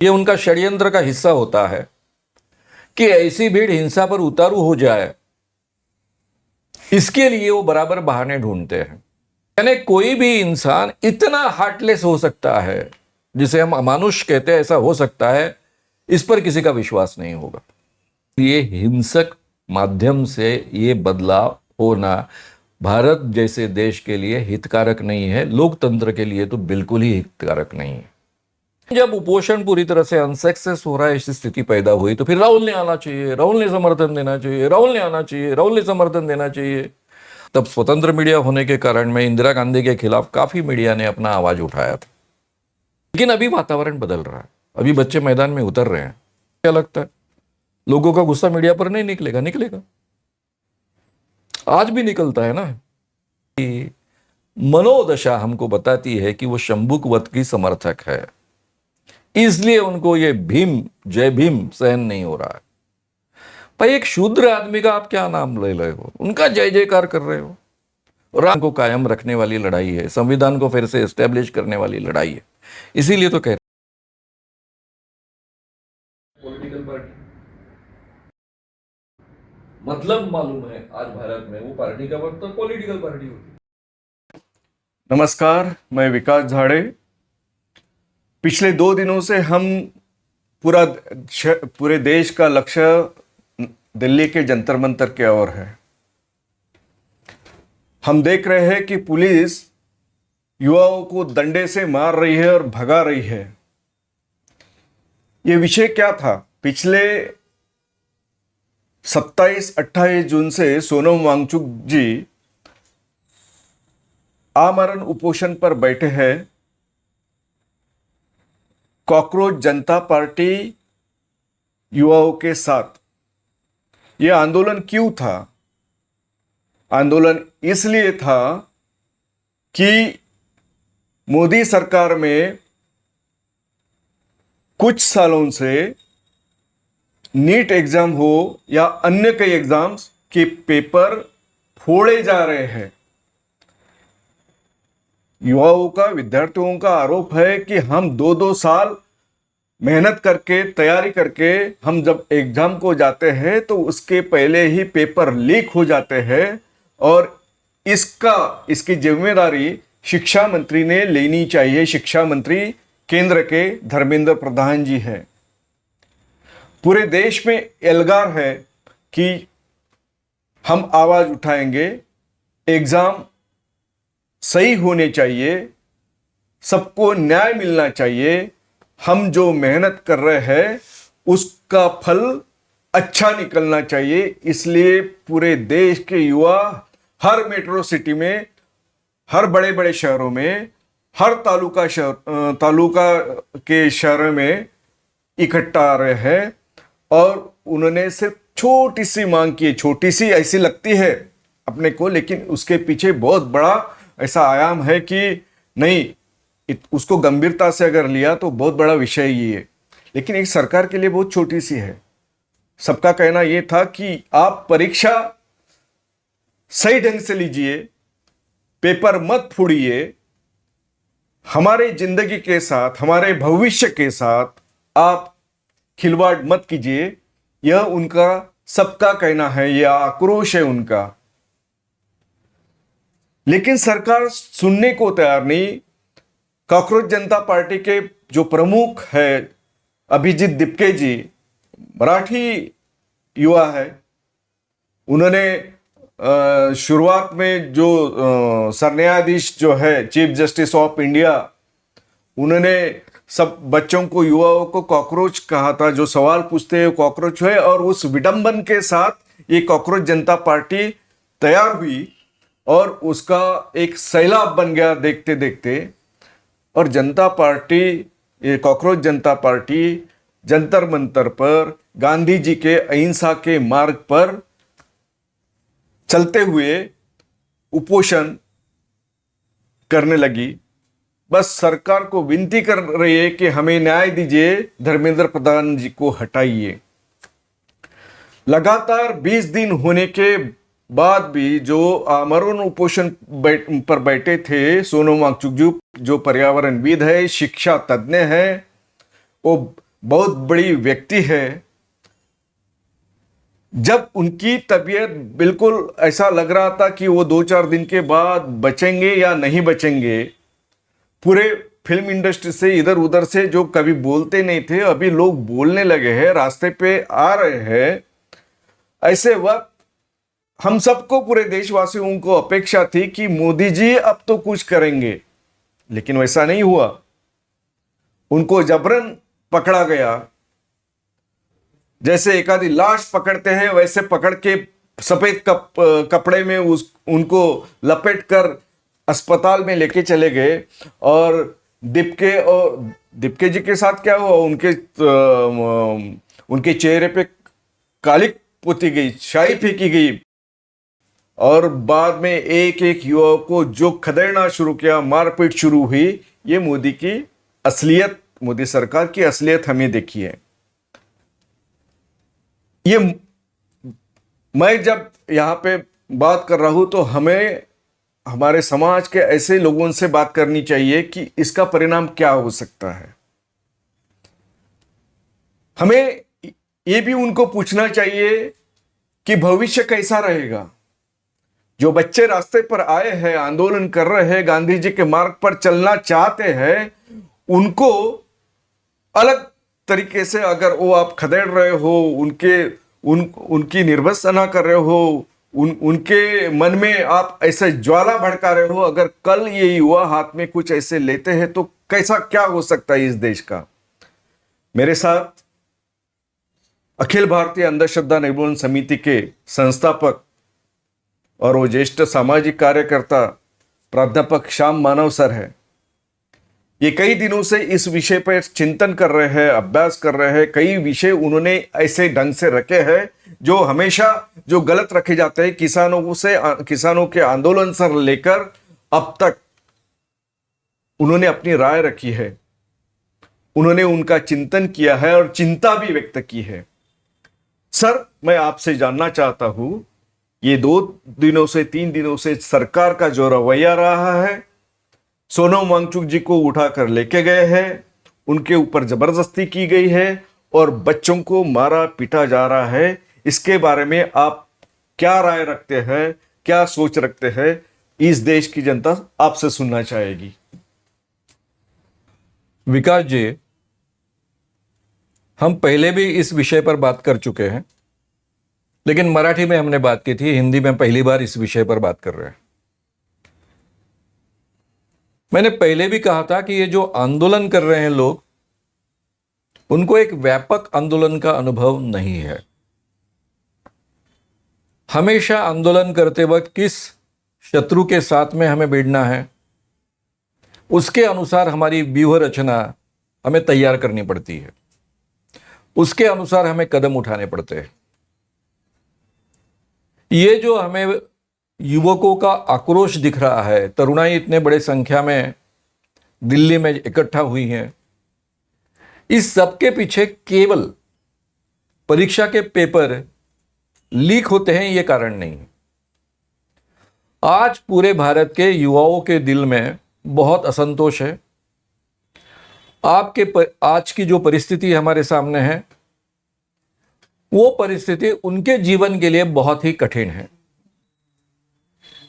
ये उनका षड्यंत्र का हिस्सा होता है कि ऐसी भीड़ हिंसा पर उतारू हो जाए, इसके लिए वो बराबर बहाने ढूंढते हैं। यानी कोई भी इंसान इतना हार्टलेस हो सकता है, जिसे हम अमानुष कहते हैं, ऐसा हो सकता है, इस पर किसी का विश्वास नहीं होगा। ये हिंसक माध्यम से ये बदलाव होना भारत जैसे देश के लिए हितकारक नहीं है, लोकतंत्र के लिए तो बिल्कुल ही हितकारक नहीं है। जब उपोषण पूरी तरह से अनसक्सेस हो रहा है, ऐसी स्थिति पैदा हुई, तो फिर राहुल ने आना चाहिए, राहुल ने समर्थन देना चाहिए, राहुल ने आना चाहिए, राहुल ने समर्थन देना चाहिए। तब स्वतंत्र मीडिया होने के कारण में इंदिरा गांधी के खिलाफ काफी मीडिया ने अपना आवाज उठाया था। लेकिन अभी वातावरण बदल रहा है, अभी बच्चे मैदान में उतर रहे हैं। क्या लगता है, लोगों का गुस्सा मीडिया पर नहीं निकलेगा? निकलेगा, आज भी निकलता है ना। कि मनोदशा हमको बताती है कि वो शंभुक वध की समर्थक है, इसलिए उनको ये भीम, जय भीम सहन नहीं हो रहा है। भाई, एक शूद्र आदमी का आप क्या नाम ले रहे हो, उनका जय जयकार कर रहे हो। राम को कायम रखने वाली लड़ाई है, संविधान को फिर से एस्टेब्लिश करने वाली लड़ाई है। इसीलिए तो कह पॉलिटिकल पार्टी मतलब मालूम है, आज भारत में वो पार्टी का मतलब पॉलिटिकल पार्टी होती है। नमस्कार, मैं विकास झाड़े। पिछले 2 दिनों से हम पूरे देश का लक्ष्य दिल्ली के जंतर मंतर की ओर है। हम देख रहे हैं कि पुलिस युवाओं को डंडे से मार रही है और भगा रही है। ये विषय क्या था? पिछले 27-28 जून से सोनम वांगचुक जी आमरण उपोषण पर बैठे हैं। कॉकरोच जनता पार्टी युवाओं के साथ। यह आंदोलन क्यों था? आंदोलन इसलिए था कि मोदी सरकार में कुछ सालों से नीट एग्जाम हो या अन्य कई एग्जाम्स के पेपर फोड़े जा रहे हैं। युवाओं का, विद्यार्थियों का आरोप है कि हम 2-2 साल मेहनत करके, तैयारी करके हम जब एग्जाम को जाते हैं तो उसके पहले ही पेपर लीक हो जाते हैं, और इसकी जिम्मेदारी शिक्षा मंत्री ने लेनी चाहिए। शिक्षा मंत्री केंद्र के धर्मेंद्र प्रधान जी हैं। पूरे देश में एल्गार है कि हम आवाज उठाएंगे, एग्जाम सही होने चाहिए, सबको न्याय मिलना चाहिए, हम जो मेहनत कर रहे हैं उसका फल अच्छा निकलना चाहिए। इसलिए पूरे देश के युवा हर मेट्रो सिटी में, हर बड़े बड़े शहरों में, हर तालुका के शहरों में इकट्ठा आ रहे हैं, और उन्होंने सिर्फ छोटी सी मांग की है। छोटी सी ऐसी लगती है अपने को, लेकिन उसके पीछे बहुत बड़ा ऐसा आयाम है कि नहीं, उसको गंभीरता से अगर लिया तो बहुत बड़ा विषय ये है। लेकिन एक सरकार के लिए बहुत छोटी सी है। सबका कहना यह था कि आप परीक्षा सही ढंग से लीजिए, पेपर मत फोड़िए, हमारे जिंदगी के साथ, हमारे भविष्य के साथ आप खिलवाड़ मत कीजिए। यह उनका सबका कहना है, यह आक्रोश है उनका। लेकिन सरकार सुनने को तैयार नहीं। कॉकरोच जनता पार्टी के जो प्रमुख है अभिजीत दिपके जी, मराठी युवा है। उन्होंने शुरुआत में जो सरन्यायाधीश जो है, चीफ जस्टिस ऑफ इंडिया, उन्होंने सब बच्चों को, युवाओं को कॉकरोच कहा था। जो सवाल पूछते हैं कॉकरोच है, और उस विडंबन के साथ ये कॉकरोच जनता पार्टी तैयार हुई और उसका एक सैलाब बन गया देखते देखते। और जनता पार्टी, ये कॉकरोच जनता पार्टी जंतर मंतर पर गांधी जी के अहिंसा के मार्ग पर चलते हुए उपोषण करने लगी। बस सरकार को विनती कर रही है कि हमें न्याय दीजिए, धर्मेंद्र प्रधान जी को हटाइए। लगातार 20 दिन होने के बाद भी जो आमरण उपोषण पर बैठे थे सोनम वांगचुक जी, जो पर्यावरणविद है, शिक्षा तज्ञ है, वो बहुत बड़ी व्यक्ति है। जब उनकी तबीयत बिल्कुल ऐसा लग रहा था कि वो 2-4 दिन के बाद बचेंगे या नहीं बचेंगे, पूरे फिल्म इंडस्ट्री से इधर उधर से जो कभी बोलते नहीं थे अभी लोग बोलने लगे हैं, रास्ते पे आ रहे हैं। ऐसे वक्त हम सबको, पूरे देशवासियों को अपेक्षा थी कि मोदी जी अब तो कुछ करेंगे, लेकिन वैसा नहीं हुआ। उनको जबरन पकड़ा गया। जैसे एक आधी लाश पकड़ते हैं वैसे पकड़ के सफेद कपड़े में उनको लपेट कर अस्पताल में लेके चले गए। और दीपके जी के साथ क्या हुआ, उनके चेहरे पे कालिक पोती गई, स्याही फेंकी गई। और बाद में एक एक युवक को जो खदेड़ना शुरू किया, मारपीट शुरू हुई। ये मोदी की असलियत, मोदी सरकार की असलियत हमें देखी है। ये मैं जब यहां पे बात कर रहा हूं तो हमें हमारे समाज के ऐसे लोगों से बात करनी चाहिए कि इसका परिणाम क्या हो सकता है। हमें ये भी उनको पूछना चाहिए कि भविष्य कैसा रहेगा। जो बच्चे रास्ते पर आए हैं, आंदोलन कर रहे हैं, गांधी जी के मार्ग पर चलना चाहते हैं, उनको अलग तरीके से अगर वो आप खदेड़ रहे हो, उनकी निर्वसना कर रहे हो, उनके मन में आप ऐसे ज्वाला भड़का रहे हो, अगर कल ये युवा हाथ में कुछ ऐसे लेते हैं तो कैसा क्या हो सकता है इस देश का। मेरे साथ अखिल भारतीय अंधश्रद्धा निर्मूलन समिति के संस्थापक और वो ज्येष्ठ सामाजिक कार्यकर्ता प्राध्यापक श्याम मानव सर है। ये कई दिनों से इस विषय पर चिंतन कर रहे हैं, अभ्यास कर रहे हैं। कई विषय उन्होंने ऐसे ढंग से रखे हैं जो हमेशा जो गलत रखे जाते हैं, किसानों के आंदोलन से लेकर अब तक उन्होंने अपनी राय रखी है। उन्होंने उनका चिंतन किया है और चिंता भी व्यक्त की है। सर, मैं आपसे जानना चाहता हूं, ये 2 दिनों से 3 दिनों से सरकार का जो रवैया रहा है, सोनम वांगचुक जी को उठाकर लेके गए हैं, उनके ऊपर जबरदस्ती की गई है और बच्चों को मारा पीटा जा रहा है, इसके बारे में आप क्या राय रखते हैं, क्या सोच रखते हैं? इस देश की जनता आपसे सुनना चाहेगी। विकास जी, हम पहले भी इस विषय पर बात कर चुके हैं, लेकिन मराठी में हमने बात की थी, हिंदी में पहली बार इस विषय पर बात कर रहे हैं। मैंने पहले भी कहा था कि ये जो आंदोलन कर रहे हैं लोग, उनको एक व्यापक आंदोलन का अनुभव नहीं है। हमेशा आंदोलन करते वक्त किस शत्रु के साथ में हमें भिड़ना है, उसके अनुसार हमारी व्यूह रचना हमें तैयार करनी पड़ती है, उसके अनुसार हमें कदम उठाने पड़ते हैं। ये जो हमें युवकों का आक्रोश दिख रहा है, तरुणाई इतने बड़े संख्या में दिल्ली में इकट्ठा हुई हैं, इस सब के पीछे केवल परीक्षा के पेपर लीक होते हैं ये कारण नहीं। आज पूरे भारत के युवाओं के दिल में बहुत असंतोष है। आज की जो परिस्थिति हमारे सामने है, वो परिस्थिति उनके जीवन के लिए बहुत ही कठिन है।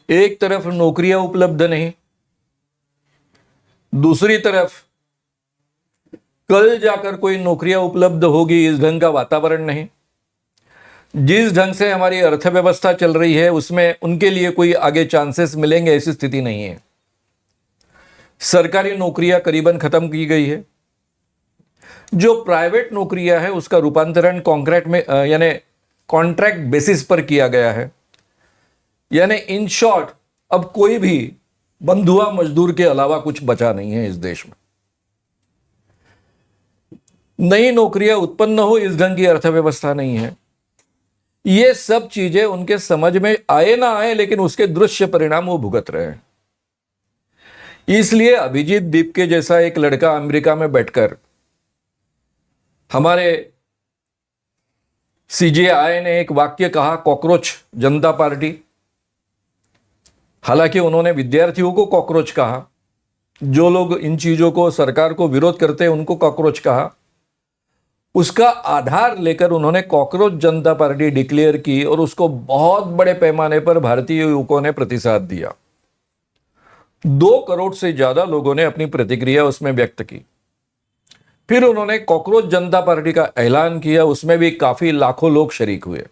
एक तरफ नौकरियां उपलब्ध नहीं, दूसरी तरफ कल जाकर कोई नौकरियां उपलब्ध होगी इस ढंग का वातावरण नहीं। जिस ढंग से हमारी अर्थव्यवस्था चल रही है उसमें उनके लिए कोई आगे चांसेस मिलेंगे ऐसी स्थिति नहीं है। सरकारी नौकरियां करीबन खत्म की गई है। जो प्राइवेट नौकरियां है उसका रूपांतरण कॉन्ट्रैक्ट में यानी कॉन्ट्रैक्ट बेसिस पर किया गया है। यानी इन शॉर्ट अब कोई भी बंधुआ मजदूर के अलावा कुछ बचा नहीं है इस देश में। नई नौकरियां उत्पन्न हो इस ढंग की अर्थव्यवस्था नहीं है। ये सब चीजें उनके समझ में आए ना आए, लेकिन उसके दृश्य परिणाम वो भुगत रहे हैं। इसलिए अभिजीत दीपके जैसा एक लड़का अमेरिका में बैठकर हमारे सीजेआई ने एक वाक्य कहा, कॉकरोच जनता पार्टी। हालांकि उन्होंने विद्यार्थियों को कॉकरोच कहा, जो लोग इन चीजों को सरकार को विरोध करते हैं उनको कॉकरोच कहा। उसका आधार लेकर उन्होंने कॉकरोच जनता पार्टी डिक्लेयर की और उसको बहुत बड़े पैमाने पर भारतीय युवकों ने प्रतिसाद दिया। 2 करोड़ से ज्यादा लोगों ने अपनी प्रतिक्रिया उसमें व्यक्त की। फिर उन्होंने कॉकरोच जनता पार्टी का ऐलान किया, उसमें भी काफी लाखों लोग शरीक हुए।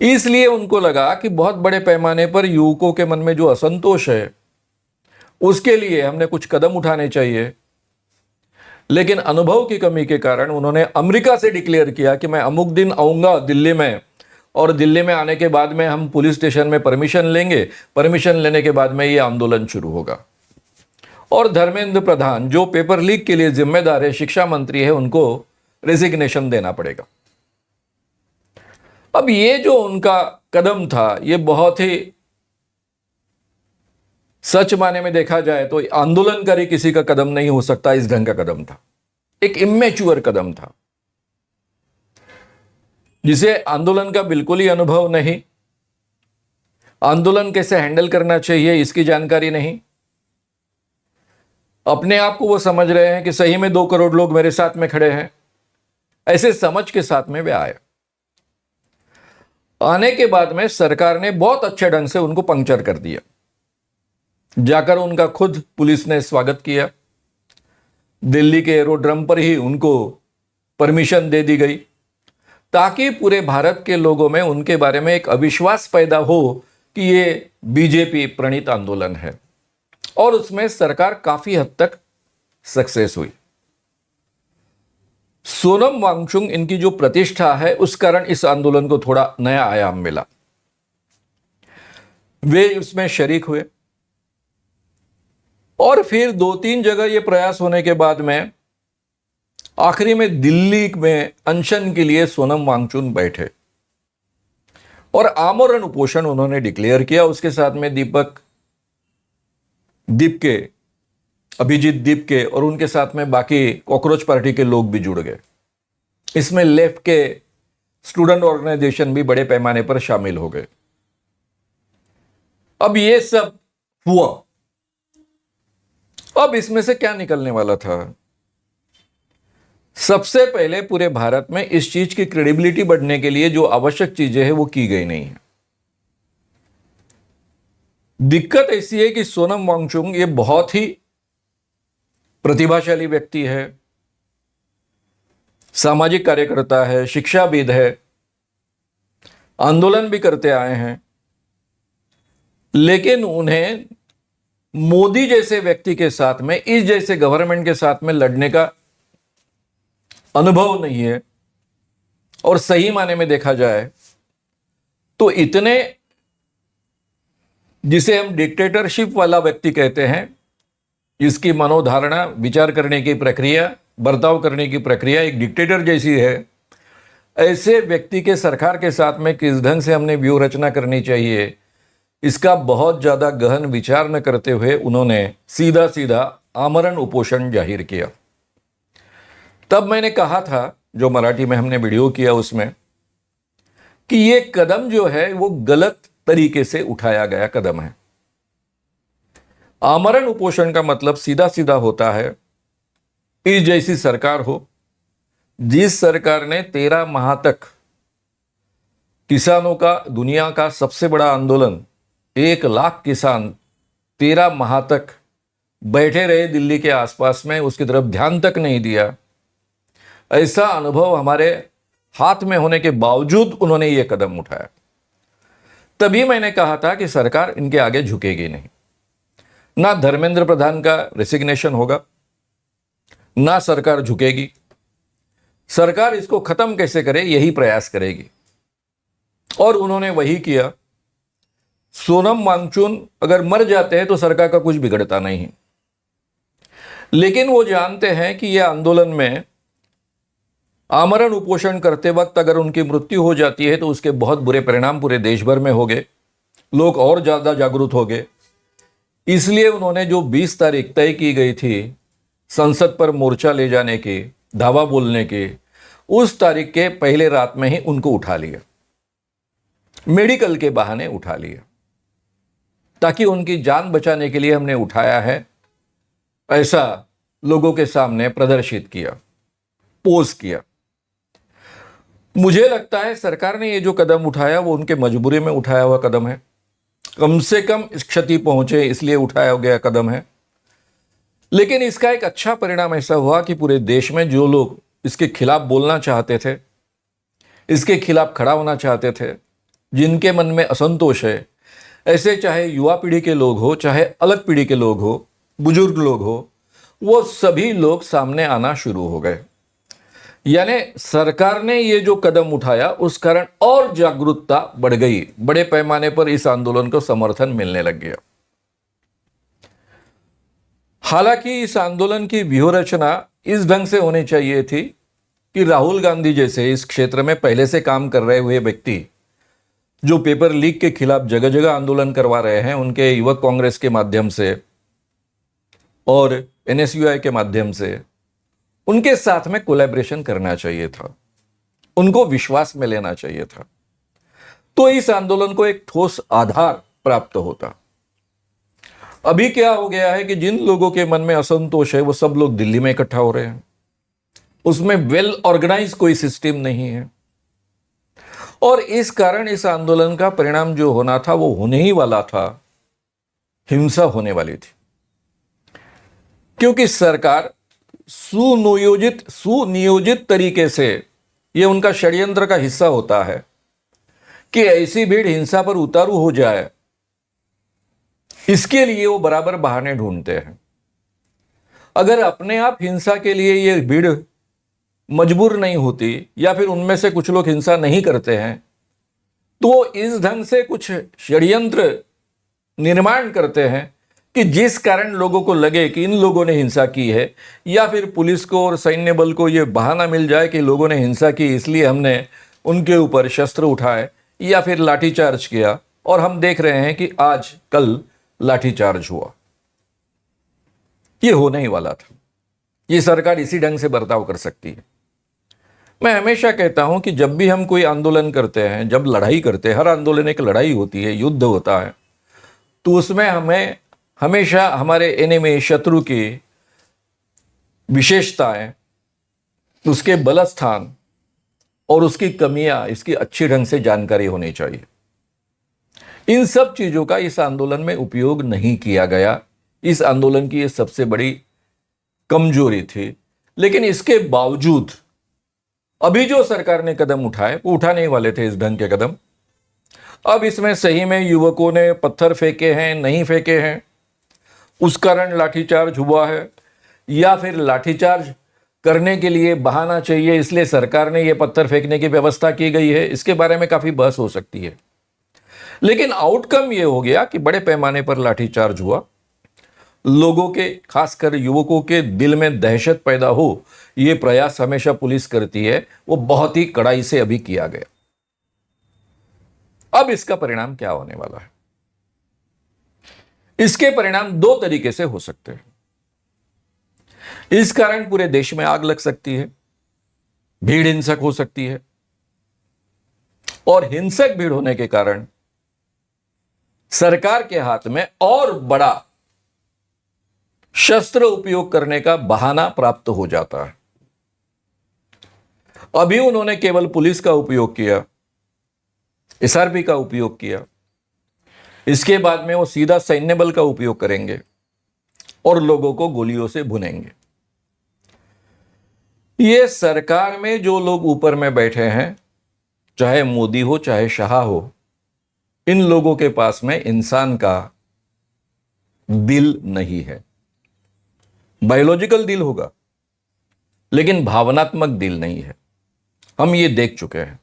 इसलिए उनको लगा कि बहुत बड़े पैमाने पर युवकों के मन में जो असंतोष है उसके लिए हमने कुछ कदम उठाने चाहिए। लेकिन अनुभव की कमी के कारण उन्होंने अमेरिका से डिक्लेयर किया कि मैं अमुक दिन आऊंगा दिल्ली में, और दिल्ली में आने के बाद में हम पुलिस स्टेशन में परमिशन लेंगे, परमिशन लेने के बाद में ये आंदोलन शुरू होगा। और धर्मेंद्र प्रधान जो पेपर लीक के लिए जिम्मेदार है, शिक्षा मंत्री है, उनको रेजिग्नेशन देना पड़ेगा। अब ये जो उनका कदम था ये बहुत ही, सच माने में देखा जाए तो आंदोलनकारी किसी का कदम नहीं हो सकता, इस ढंग का कदम था। एक इमेच्योर कदम था जिसे आंदोलन का बिल्कुल ही अनुभव नहीं, आंदोलन कैसे हैंडल करना चाहिए इसकी जानकारी नहीं। अपने आप को वो समझ रहे हैं कि सही में 2 करोड़ लोग मेरे साथ में खड़े हैं, ऐसे समझ के साथ में वे आए। आने के बाद में सरकार ने बहुत अच्छे ढंग से उनको पंक्चर कर दिया। जाकर उनका खुद पुलिस ने स्वागत किया। दिल्ली के एरोड्रम पर ही उनको परमिशन दे दी गई ताकि पूरे भारत के लोगों में उनके बारे में एक अविश्वास पैदा हो कि ये बीजेपी प्रणीत आंदोलन है। और उसमें सरकार काफी हद तक सक्सेस हुई। सोनम वांगचुक इनकी जो प्रतिष्ठा है उस कारण इस आंदोलन को थोड़ा नया आयाम मिला। वे उसमें शरीक हुए और फिर 2-3 जगह ये प्रयास होने के बाद में आखिरी में दिल्ली में अनशन के लिए सोनम वांगचुक बैठे और आमरण उपोषण उन्होंने डिक्लेयर किया। उसके साथ में अभिजीत दीपके और उनके साथ में बाकी कॉकरोच पार्टी के लोग भी जुड़ गए। इसमें लेफ्ट के स्टूडेंट ऑर्गेनाइजेशन भी बड़े पैमाने पर शामिल हो गए। अब ये सब हुआ। अब इसमें से क्या निकलने वाला था? सबसे पहले पूरे भारत में इस चीज की क्रेडिबिलिटी बढ़ने के लिए जो आवश्यक चीजें हैं वो की गई नहीं है। दिक्कत ऐसी है कि सोनम वांगचुक ये बहुत ही प्रतिभाशाली व्यक्ति है, सामाजिक कार्यकर्ता है, शिक्षाविद है, आंदोलन भी करते आए हैं, लेकिन उन्हें मोदी जैसे व्यक्ति के साथ में, इस जैसे गवर्नमेंट के साथ में लड़ने का अनुभव नहीं है। और सही माने में देखा जाए तो इतने, जिसे हम डिक्टेटरशिप वाला व्यक्ति कहते हैं, जिसकी मनोधारणा, विचार करने की प्रक्रिया, बर्ताव करने की प्रक्रिया एक डिक्टेटर जैसी है, ऐसे व्यक्ति के सरकार के साथ में किस ढंग से हमने व्यूह रचना करनी चाहिए, इसका बहुत ज्यादा गहन विचार न करते हुए उन्होंने सीधा सीधा आमरण उपोषण जाहिर किया। तब मैंने कहा था, जो मराठी में हमने वीडियो किया उसमें, कि ये कदम जो है वो गलत तरीके से उठाया गया कदम है। आमरण उपोषण का मतलब सीधा सीधा होता है, इस जैसी सरकार हो जिस सरकार ने 13 माह तक किसानों का, दुनिया का सबसे बड़ा आंदोलन, 1 लाख किसान 13 माह तक बैठे रहे दिल्ली के आसपास में, उसकी तरफ ध्यान तक नहीं दिया, ऐसा अनुभव हमारे हाथ में होने के बावजूद उन्होंने ये कदम उठाया। तभी मैंने कहा था कि सरकार इनके आगे झुकेगी नहीं। ना धर्मेंद्र प्रधान का रेसिग्नेशन होगा, ना सरकार झुकेगी। सरकार इसको खत्म कैसे करे यही प्रयास करेगी, और उन्होंने वही किया। सोनम वांगचुक अगर मर जाते हैं तो सरकार का कुछ बिगड़ता नहीं, लेकिन वो जानते हैं कि यह आंदोलन में आमरण उपोषण करते वक्त अगर उनकी मृत्यु हो जाती है तो उसके बहुत बुरे परिणाम पूरे देश भर में होंगे, लोग और ज्यादा जागरूक हो गए। इसलिए उन्होंने जो 20 तारीख तय की गई थी संसद पर मोर्चा ले जाने की, धावा बोलने की, उस तारीख के पहले रात में ही उनको उठा लिया, मेडिकल के बहाने उठा लिया, ताकि उनकी जान बचाने के लिए हमने उठाया है, ऐसा लोगों के सामने प्रदर्शित किया। पोज किया। मुझे लगता है सरकार ने ये जो कदम उठाया वो उनके मजबूरी में उठाया हुआ कदम है, कम से कम इस क्षति पहुंचे इसलिए उठाया गया कदम है। लेकिन इसका एक अच्छा परिणाम ऐसा हुआ कि पूरे देश में जो लोग इसके खिलाफ बोलना चाहते थे, इसके खिलाफ खड़ा होना चाहते थे, जिनके मन में असंतोष है, ऐसे चाहे युवा पीढ़ी के लोग हो, चाहे अलग पीढ़ी के लोग हो, बुजुर्ग लोग हो, वो सभी लोग सामने आना शुरू हो गए। यानी सरकार ने ये जो कदम उठाया उस कारण और जागरूकता बढ़ गई, बड़े पैमाने पर इस आंदोलन को समर्थन मिलने लग गया। हालांकि इस आंदोलन की व्यूहरचना इस ढंग से होनी चाहिए थी कि राहुल गांधी जैसे इस क्षेत्र में पहले से काम कर रहे हुए व्यक्ति जो पेपर लीक के खिलाफ जगह जगह आंदोलन करवा रहे हैं, उनके युवक कांग्रेस के माध्यम से और एनएसयूआई के माध्यम से उनके साथ में कोलैबोरेशन करना चाहिए था, उनको विश्वास में लेना चाहिए था, तो इस आंदोलन को एक ठोस आधार प्राप्त होता। अभी क्या हो गया है कि जिन लोगों के मन में असंतोष है वो सब लोग दिल्ली में इकट्ठा हो रहे हैं, उसमें वेल ऑर्गेनाइज कोई सिस्टम नहीं है, और इस कारण इस आंदोलन का परिणाम जो होना था वो होने ही वाला था, हिंसा होने वाली थी। क्योंकि सरकार सुनियोजित तरीके से, यह उनका षड्यंत्र का हिस्सा होता है कि ऐसी भीड़ हिंसा पर उतारू हो जाए, इसके लिए वो बराबर बहाने ढूंढते हैं। अगर अपने आप हिंसा के लिए ये भीड़ मजबूर नहीं होती या फिर उनमें से कुछ लोग हिंसा नहीं करते हैं, तो इस ढंग से कुछ षड्यंत्र निर्माण करते हैं कि जिस कारण लोगों को लगे कि इन लोगों ने हिंसा की है, या फिर पुलिस को और सैन्य बल को यह बहाना मिल जाए कि लोगों ने हिंसा की इसलिए हमने उनके ऊपर शस्त्र उठाए या फिर लाठीचार्ज किया, और हम देख रहे हैं कि आज कल लाठीचार्ज हुआ। यह होने ही वाला था। ये सरकार इसी ढंग से बर्ताव कर सकती है। मैं हमेशा कहता हूं कि जब भी हम कोई आंदोलन करते हैं, जब लड़ाई करते हैं, हर आंदोलन एक लड़ाई होती है, युद्ध होता है, तो उसमें हमें हमेशा हमारे एनिमी, शत्रु की विशेषताएं, उसके बलस्थान और उसकी कमियां, इसकी अच्छी ढंग से जानकारी होनी चाहिए। इन सब चीजों का इस आंदोलन में उपयोग नहीं किया गया। इस आंदोलन की यह सबसे बड़ी कमजोरी थी। लेकिन इसके बावजूद अभी जो सरकार ने कदम उठाए वो उठाने ही वाले थे इस ढंग के कदम। अब इसमें सही में युवकों ने पत्थर फेंके हैं, नहीं फेंके हैं, उस कारण लाठीचार्ज हुआ है, या फिर लाठीचार्ज करने के लिए बहाना चाहिए इसलिए सरकार ने यह पत्थर फेंकने की व्यवस्था की गई है, इसके बारे में काफी बहस हो सकती है। लेकिन आउटकम यह हो गया कि बड़े पैमाने पर लाठीचार्ज हुआ। लोगों के, खासकर युवकों के दिल में दहशत पैदा हो, यह प्रयास हमेशा पुलिस करती है, वो बहुत ही कड़ाई से अभी किया गया। अब इसका परिणाम क्या होने वाला है? इसके परिणाम दो तरीके से हो सकते हैं। इस कारण पूरे देश में आग लग सकती है, भीड़ हिंसक हो सकती है, और हिंसक भीड़ होने के कारण सरकार के हाथ में और बड़ा शस्त्र उपयोग करने का बहाना प्राप्त हो जाता है। अभी उन्होंने केवल पुलिस का उपयोग किया, एसआरपी का उपयोग किया, इसके बाद में वो सीधा सैन्य बल का उपयोग करेंगे और लोगों को गोलियों से भुनेंगे। ये सरकार में जो लोग ऊपर में बैठे हैं, चाहे मोदी हो चाहे शाह हो, इन लोगों के पास में इंसान का दिल नहीं है। बायोलॉजिकल दिल होगा लेकिन भावनात्मक दिल नहीं है। हम ये देख चुके हैं।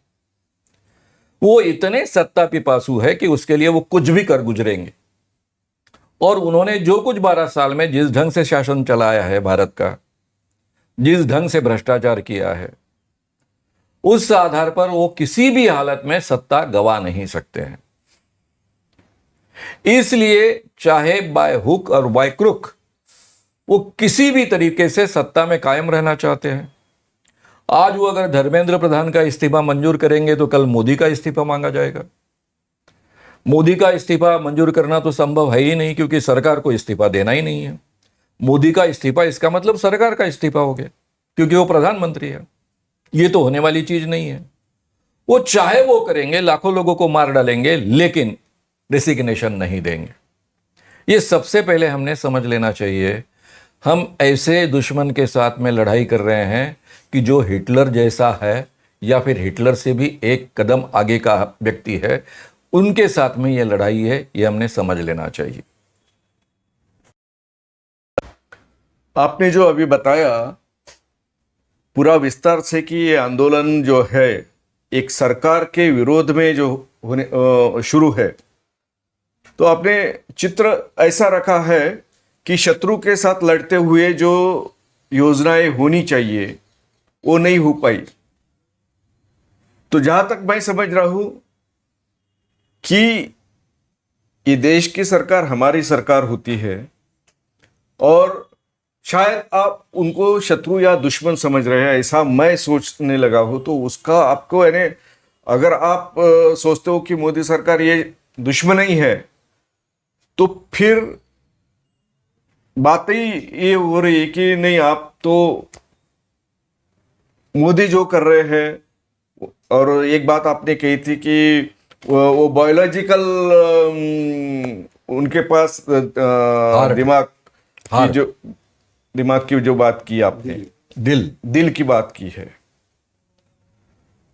वो इतने सत्ता पिपासु है कि उसके लिए वो कुछ भी कर गुजरेंगे। और उन्होंने जो कुछ 12 साल में जिस ढंग से शासन चलाया है भारत का, जिस ढंग से भ्रष्टाचार किया है, उस आधार पर वो किसी भी हालत में सत्ता गवा नहीं सकते हैं। इसलिए चाहे बाय हुक और बाय क्रुक वो किसी भी तरीके से सत्ता में कायम रहना चाहते हैं। आज वो अगर धर्मेंद्र प्रधान का इस्तीफा मंजूर करेंगे तो कल मोदी का इस्तीफा मांगा जाएगा। मोदी का इस्तीफा मंजूर करना तो संभव है ही नहीं, क्योंकि सरकार को इस्तीफा देना ही नहीं है। मोदी का इस्तीफा इसका मतलब सरकार का इस्तीफा हो गया। क्योंकि वो प्रधानमंत्री है। ये तो होने वाली चीज नहीं है। वो चाहे वो करेंगे, लाखों लोगों को मार डालेंगे, लेकिन रेसिग्नेशन नहीं देंगे। ये सबसे पहले हमने समझ लेना चाहिए। हम ऐसे दुश्मन के साथ में लड़ाई कर रहे हैं कि जो हिटलर जैसा है या फिर हिटलर से भी एक कदम आगे का व्यक्ति है, उनके साथ में ये लड़ाई है। ये हमने समझ लेना चाहिए। आपने जो अभी बताया पूरा विस्तार से कि ये आंदोलन जो है एक सरकार के विरोध में जो होने शुरू है, तो आपने चित्र ऐसा रखा है कि शत्रु के साथ लड़ते हुए जो योजनाएं होनी चाहिए वो नहीं हो पाई। तो जहां तक मैं समझ रहा हूं कि ये देश की सरकार हमारी सरकार होती है और शायद आप उनको शत्रु या दुश्मन समझ रहे हैं, ऐसा मैं सोचने लगा हूं। तो उसका आपको यानी अगर आप सोचते हो कि मोदी सरकार ये दुश्मन ही है, तो फिर बात ही ये हो रही है कि नहीं, आप तो मोदी जो कर रहे हैं। और एक बात आपने कही थी कि वो बायोलॉजिकल उनके पास दिमाग की जो बात की आपने, दिल की बात की है।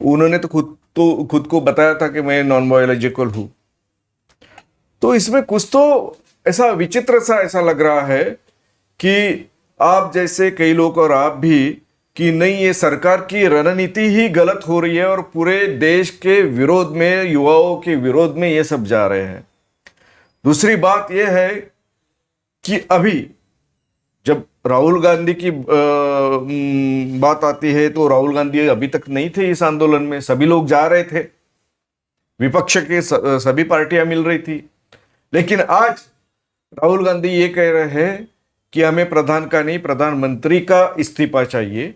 उन्होंने तो खुद को बताया था कि मैं नॉन बायोलॉजिकल हूं। तो इसमें कुछ तो ऐसा विचित्र सा ऐसा लग रहा है कि आप जैसे कई लोग और आप भी कि नहीं, ये सरकार की रणनीति ही गलत हो रही है और पूरे देश के विरोध में, युवाओं के विरोध में ये सब जा रहे हैं। दूसरी बात यह है कि अभी जब राहुल गांधी की बात आती है तो राहुल गांधी अभी तक नहीं थे इस आंदोलन में। सभी लोग जा रहे थे, विपक्ष के सभी पार्टियां मिल रही थी, लेकिन आज राहुल गांधी ये कह रहे हैं कि हमें प्रधान का नहीं, प्रधानमंत्री का इस्तीफा चाहिए।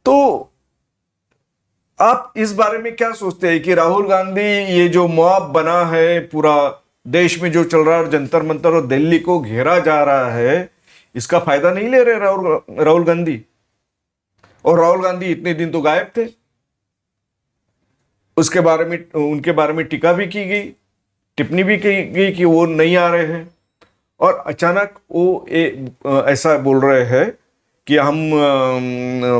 तो आप इस बारे में क्या सोचते हैं कि राहुल गांधी ये जो मॉब बना है पूरा देश में जो चल रहा है, जंतर मंतर और दिल्ली को घेरा जा रहा है, इसका फायदा नहीं ले रहे राहुल गांधी? और राहुल गांधी इतने दिन तो गायब थे, उसके बारे में उनके बारे में टीका भी की गई, टिप्पणी भी की गई कि वो नहीं आ रहे हैं। और अचानक वो ऐसा बोल रहे हैं कि हम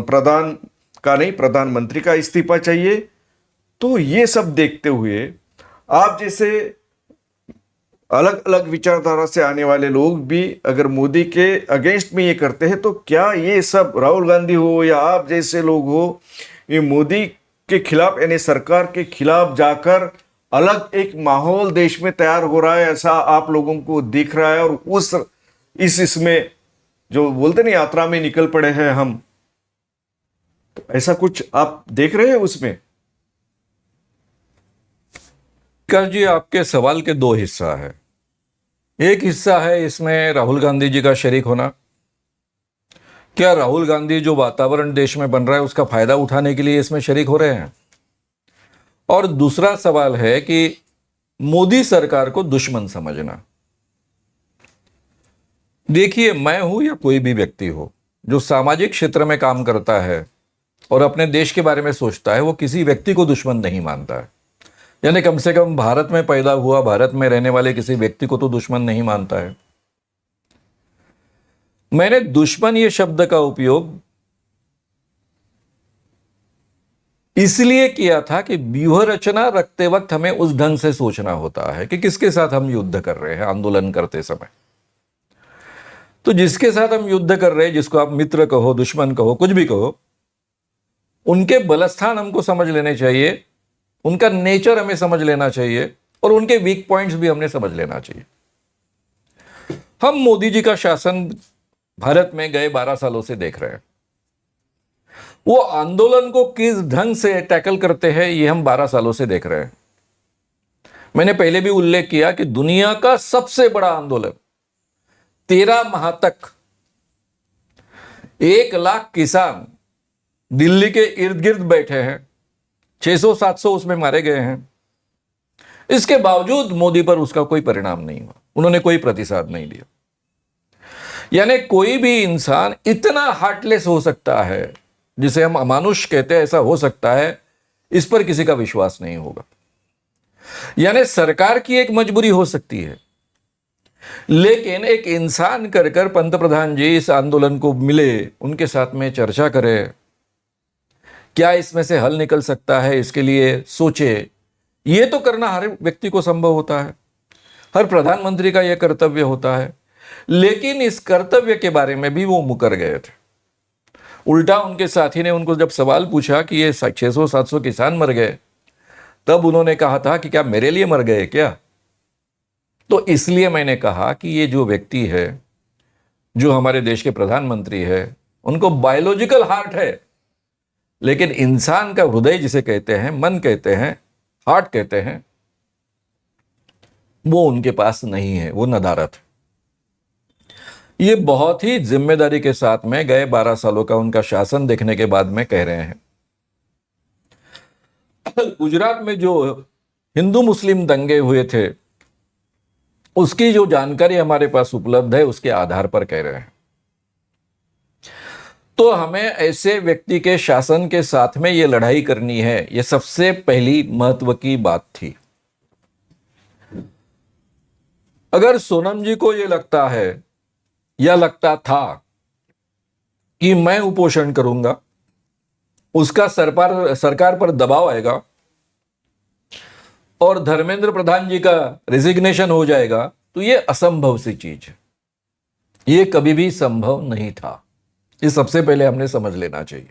प्रधान का नहीं, प्रधानमंत्री का इस्तीफा चाहिए। तो ये सब देखते हुए आप जैसे अलग अलग विचारधारा से आने वाले लोग भी अगर मोदी के अगेंस्ट में ये करते हैं, तो क्या ये सब राहुल गांधी हो या आप जैसे लोग हो, ये मोदी के खिलाफ यानी सरकार के खिलाफ जाकर अलग एक माहौल देश में तैयार हो रहा है, ऐसा आप लोगों को दिख रहा है? और इसमें जो बोलते नहीं, यात्रा में निकल पड़े हैं हम, तो ऐसा कुछ आप देख रहे हैं उसमें? जी, आपके सवाल के दो हिस्सा है। एक हिस्सा है इसमें राहुल गांधी जी का शरीक होना। क्या राहुल गांधी जो वातावरण देश में बन रहा है उसका फायदा उठाने के लिए इसमें शरीक हो रहे हैं? और दूसरा सवाल है कि मोदी सरकार को दुश्मन समझना। देखिए, मैं हूं या कोई भी व्यक्ति हो जो सामाजिक क्षेत्र में काम करता है और अपने देश के बारे में सोचता है, वो किसी व्यक्ति को दुश्मन नहीं मानता है। यानी कम से कम भारत में पैदा हुआ, भारत में रहने वाले किसी व्यक्ति को तो दुश्मन नहीं मानता है। मैंने दुश्मन ये शब्द का उपयोग इसलिए किया था कि व्यूह रचना रखते वक्त हमें उस ढंग से सोचना होता है कि किसके साथ हम युद्ध कर रहे हैं आंदोलन करते समय। तो जिसके साथ हम युद्ध कर रहे हैं, जिसको आप मित्र कहो, दुश्मन कहो, कुछ भी कहो, उनके बलस्थान हमको समझ लेने चाहिए, उनका नेचर हमें समझ लेना चाहिए और उनके वीक पॉइंट्स भी हमने समझ लेना चाहिए। हम मोदी जी का शासन भारत में गए 12 सालों से देख रहे हैं। वो आंदोलन को किस ढंग से टैकल करते हैं ये हम 12 सालों से देख रहे हैं। मैंने पहले भी उल्लेख किया कि दुनिया का सबसे बड़ा आंदोलन 13 माह तक 1 लाख किसान दिल्ली के इर्द गिर्द बैठे हैं, 600-700 उसमें मारे गए हैं। इसके बावजूद मोदी पर उसका कोई परिणाम नहीं हुआ, उन्होंने कोई प्रतिसाद नहीं दिया। यानी कोई भी इंसान इतना हार्टलेस हो सकता है, जिसे हम अमानुष कहते हैं, ऐसा हो सकता है, इस पर किसी का विश्वास नहीं होगा। यानी सरकार की एक मजबूरी हो सकती है, लेकिन एक इंसान कर कर पंतप्रधान जी इस आंदोलन को मिले, उनके साथ में चर्चा करें, क्या इसमें से हल निकल सकता है, इसके लिए सोचे। ये तो करना हर व्यक्ति को संभव होता है, हर प्रधानमंत्री का यह कर्तव्य होता है, लेकिन इस कर्तव्य के बारे में भी वो मुकर गए थे। उल्टा उनके साथी ने उनको जब सवाल पूछा कि ये 600-700 किसान मर गए, तब उन्होंने कहा था कि क्या मेरे लिए मर गए क्या। तो इसलिए मैंने कहा कि ये जो व्यक्ति है, जो हमारे देश के प्रधानमंत्री है, उनको बायोलॉजिकल हार्ट है, लेकिन इंसान का हृदय जिसे कहते हैं, मन कहते हैं, हार्ट कहते हैं, वो उनके पास नहीं है, वो नदारत है। ये बहुत ही जिम्मेदारी के साथ में गए 12 सालों का उनका शासन देखने के बाद में कह रहे हैं। गुजरात में जो हिंदू मुस्लिम दंगे हुए थे, उसकी जो जानकारी हमारे पास उपलब्ध है, उसके आधार पर कह रहे हैं। तो हमें ऐसे व्यक्ति के शासन के साथ में ये लड़ाई करनी है, ये सबसे पहली महत्व की बात थी। अगर सोनम जी को ये लगता है या लगता था कि मैं उपोषण करूंगा, उसका सरकार पर दबाव आएगा और धर्मेंद्र प्रधान जी का रेजिग्नेशन हो जाएगा, तो ये असंभव सी चीज है, ये कभी भी संभव नहीं था। ये सबसे पहले हमने समझ लेना चाहिए।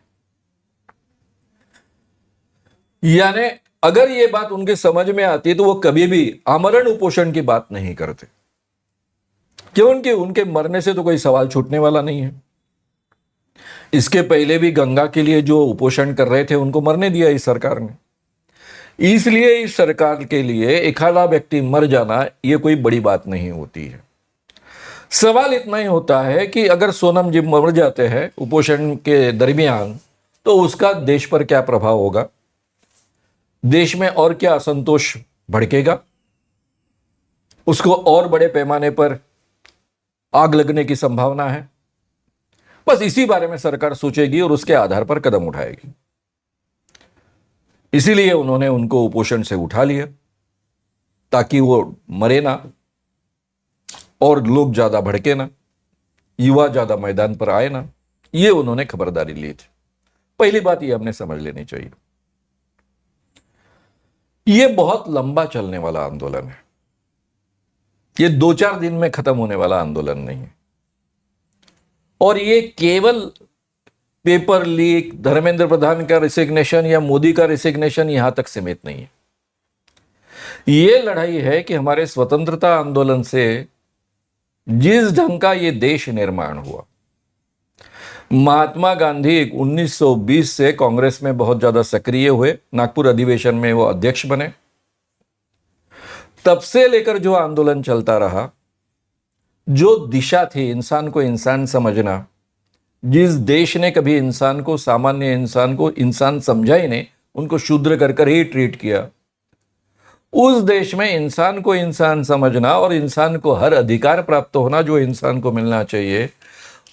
यानी अगर ये बात उनके समझ में आती तो वो कभी भी आमरण उपोषण की बात नहीं करते, क्योंकि उनके मरने से तो कोई सवाल छूटने वाला नहीं है। इसके पहले भी गंगा के लिए जो उपोषण कर रहे थे, उनको मरने दिया इस सरकार ने। इसलिए इस सरकार के लिए एक आधा व्यक्ति मर जाना ये कोई बड़ी बात नहीं होती है। सवाल इतना ही होता है कि अगर सोनम जी मर जाते हैं उपोषण के दरमियान, तो उसका देश पर क्या प्रभाव होगा, देश में और क्या असंतोष भड़केगा, उसको और बड़े पैमाने पर आग लगने की संभावना है। बस इसी बारे में सरकार सोचेगी और उसके आधार पर कदम उठाएगी। इसीलिए उन्होंने उनको उपोषण से उठा लिया, ताकि वो मरे ना और लोग ज्यादा भड़के ना, युवा ज्यादा मैदान पर आए ना। ये उन्होंने खबरदारी ली थी। पहली बात ये हमने समझ लेनी चाहिए। ये बहुत लंबा चलने वाला आंदोलन है, ये 2-4 दिन में खत्म होने वाला आंदोलन नहीं है। और ये केवल पेपर लीक, धर्मेंद्र प्रधान का रिसिग्नेशन या मोदी का रिसिग्नेशन यहां तक सीमित नहीं है। ये लड़ाई है कि हमारे स्वतंत्रता आंदोलन से जिस ढंग का ये देश निर्माण हुआ, महात्मा गांधी 1920 से कांग्रेस में बहुत ज्यादा सक्रिय हुए, नागपुर अधिवेशन में वो अध्यक्ष बने। तब से लेकर जो आंदोलन चलता रहा, जो दिशा थी इंसान को इंसान समझना, जिस देश ने कभी इंसान को, सामान्य इंसान को इंसान समझा ही नहीं, उनको शूद्र कर कर ही ट्रीट किया, उस देश में इंसान को इंसान समझना और इंसान को हर अधिकार प्राप्त होना जो इंसान को मिलना चाहिए,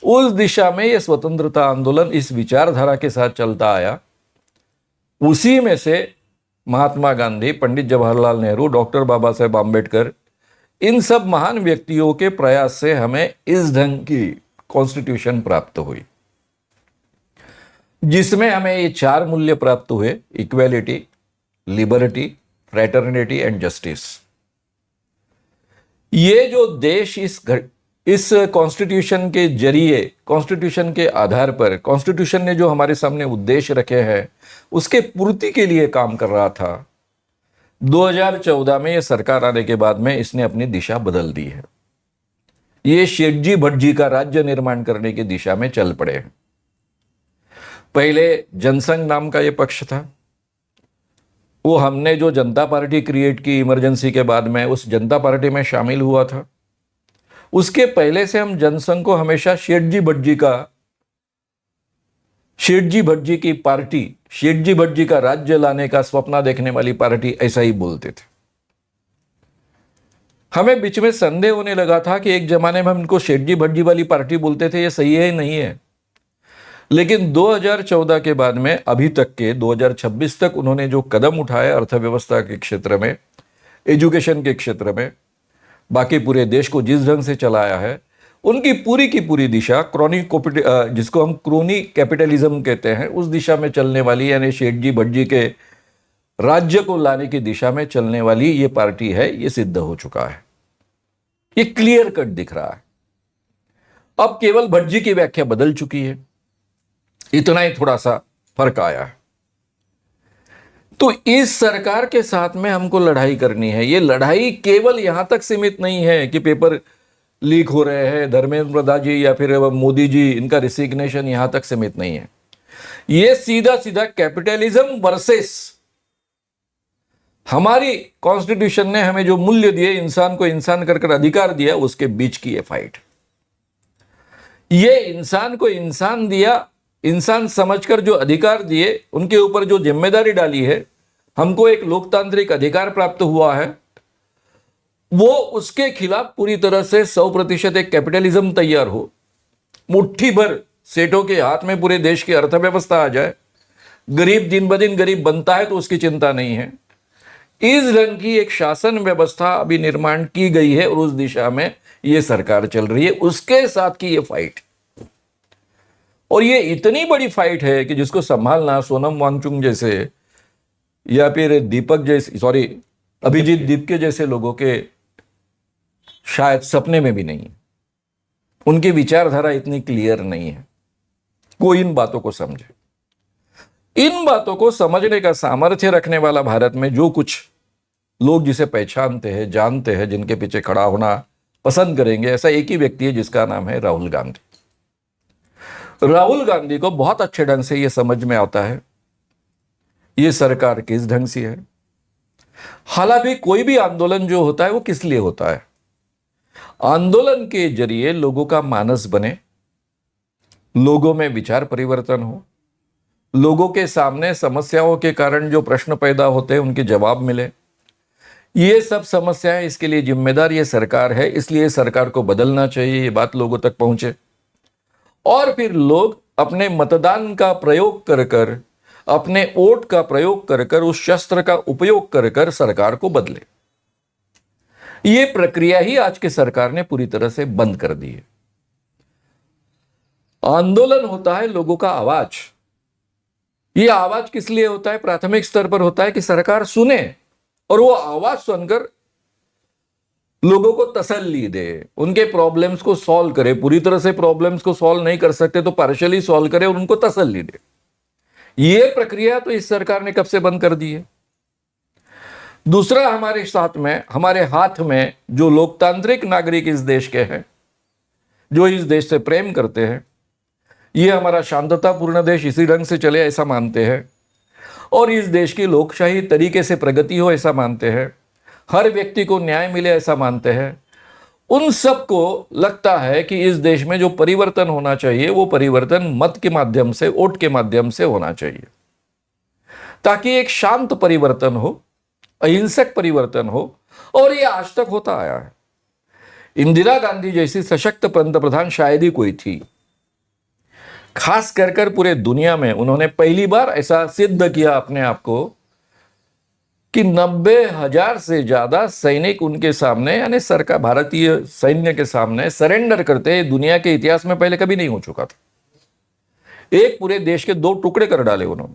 उस दिशा में यह स्वतंत्रता आंदोलन इस विचारधारा के साथ चलता आया। उसी में से महात्मा गांधी, पंडित जवाहरलाल नेहरू, डॉक्टर बाबा साहेब आम्बेडकर, इन सब महान व्यक्तियों के प्रयास से हमें इस ढंग की कॉन्स्टिट्यूशन प्राप्त हुई, जिसमें हमें ये 4 मूल्य प्राप्त हुए: equality, liberty, fraternity and justice. ये जो देश इस कॉन्स्टिट्यूशन के जरिए, कॉन्स्टिट्यूशन के आधार पर, कॉन्स्टिट्यूशन ने जो हमारे सामने उद्देश्य रखे हैं, उसके पूर्ति के लिए काम कर रहा था। 2014 में ये सरकार आने के बाद में इसने अपनी दिशा बदल दी है। ये शेठजी भट्टजी का राज्य निर्माण करने की दिशा में चल पड़े हैं। पहले जनसंघ नाम का ये पक्ष था, वो हमने जो जनता पार्टी क्रिएट की इमरजेंसी के बाद में, उस जनता पार्टी में शामिल हुआ था। उसके पहले से हम जनसंघ को हमेशा शेठजी भट्टजी की पार्टी, शेठजी भट्टजी का राज्य लाने का स्वप्न देखने वाली पार्टी, ऐसा ही बोलते थे। हमें बीच में संदेह होने लगा था कि एक जमाने में हम इनको शेट्टी भट्टी वाली पार्टी बोलते थे, ये सही है नहीं है। लेकिन 2014 के बाद में अभी तक के 2026 तक उन्होंने जो कदम उठाए अर्थव्यवस्था के क्षेत्र में, एजुकेशन के क्षेत्र में, बाकी पूरे देश को जिस ढंग से चलाया है, उनकी पूरी की पूरी दिशा जिसको हम क्रोनी कैपिटलिज्म कहते हैं, उस दिशा में चलने वाली, यानी शेठजी भट्टी के राज्य को लाने की दिशा में चलने वाली ये पार्टी है, ये सिद्ध हो चुका है। ये क्लियर कट दिख रहा है। अब केवल भट्टी की व्याख्या बदल चुकी है, इतना ही थोड़ा सा फर्क आया है। तो इस सरकार के साथ में हमको लड़ाई करनी है। ये लड़ाई केवल यहां तक सीमित नहीं है कि पेपर लीक हो रहे हैं, धर्मेंद्र प्रधान जी या फिर मोदी जी, इनका रिसिग्नेशन यहां तक सीमित नहीं है। ये सीधा सीधा कैपिटलिज्म वर्सेस हमारी कॉन्स्टिट्यूशन ने हमें जो मूल्य दिए, इंसान को इंसान कर अधिकार दिया, उसके बीच की ये फाइट। ये इंसान को इंसान दिया, इंसान समझकर जो अधिकार दिए, उनके ऊपर जो जिम्मेदारी डाली है, हमको एक लोकतांत्रिक अधिकार प्राप्त हुआ है, वो उसके खिलाफ पूरी तरह से 100% एक कैपिटलिज्म तैयार हो, मुट्ठी भर सेठों के हाथ में पूरे देश की अर्थव्यवस्था आ जाए, गरीब दिन ब दिन गरीब बनता है तो उसकी चिंता नहीं है। इस ढंग की एक शासन व्यवस्था अभी निर्माण की गई है और उस दिशा में ये सरकार चल रही है, उसके साथ की ये फाइट। और ये इतनी बड़ी फाइट है कि जिसको संभालना सोनम वांगचुक जैसे या फिर अभिजीत दीपके जैसे लोगों के शायद सपने में भी नहीं है। उनकी विचारधारा इतनी क्लियर नहीं है, कोई इन बातों को समझे। इन बातों को समझने का सामर्थ्य रखने वाला भारत में जो कुछ लोग जिसे पहचानते हैं, जानते हैं, जिनके पीछे खड़ा होना पसंद करेंगे, ऐसा एक ही व्यक्ति है जिसका नाम है राहुल गांधी। राहुल गांधी को बहुत अच्छे ढंग से यह समझ में आता है ये सरकार किस ढंग से है। हालांकि कोई भी आंदोलन जो होता है वो किस लिए होता है? आंदोलन के जरिए लोगों का मानस बने, लोगों में विचार परिवर्तन हो, लोगों के सामने समस्याओं के कारण जो प्रश्न पैदा होते हैं उनके जवाब मिले। ये सब समस्याएं, इसके लिए जिम्मेदार ये सरकार है, इसलिए सरकार को बदलना चाहिए, ये बात लोगों तक पहुंचे और फिर लोग अपने मतदान का प्रयोग कर कर, अपने वोट का प्रयोग कर कर, उस शस्त्र का उपयोग कर कर सरकार को बदले। ये प्रक्रिया ही आज की सरकार ने पूरी तरह से बंद कर दी है। आंदोलन होता है लोगों का आवाज। ये आवाज किस लिए होता है? प्राथमिक स्तर पर होता है कि सरकार सुने और वो आवाज सुनकर लोगों को तसल्ली दे, उनके प्रॉब्लम्स को सॉल्व करे। पूरी तरह से प्रॉब्लम्स को सॉल्व नहीं कर सकते तो पार्शियली सॉल्व करे और उनको तसल्ली दे। ये प्रक्रिया तो इस सरकार ने कब से बंद कर दी है। दूसरा, हमारे साथ में, हमारे हाथ में जो लोकतांत्रिक नागरिक इस देश के हैं, जो इस देश से प्रेम करते हैं, ये हमारा शांततापूर्ण देश इसी ढंग से चले ऐसा मानते हैं और इस देश की लोकशाही तरीके से प्रगति हो ऐसा मानते हैं, हर व्यक्ति को न्याय मिले ऐसा मानते हैं। उन सबको लगता है कि इस देश में जो परिवर्तन होना चाहिए वो परिवर्तन मत के माध्यम से, वोट के माध्यम से होना चाहिए, ताकि एक शांत परिवर्तन हो, अहिंसक परिवर्तन हो। और ये आज तक होता आया है। इंदिरा गांधी जैसी सशक्त पंतप्रधान शायद ही कोई थी, खास कर पूरे दुनिया में उन्होंने पहली बार ऐसा सिद्ध किया अपने आप को कि 90,000 से ज्यादा सैनिक उनके सामने, यानी सरकार, भारतीय सैन्य के सामने सरेंडर करते दुनिया के इतिहास में पहले कभी नहीं हो चुका था। एक पूरे देश के 2 टुकड़े कर डाले उन्होंने,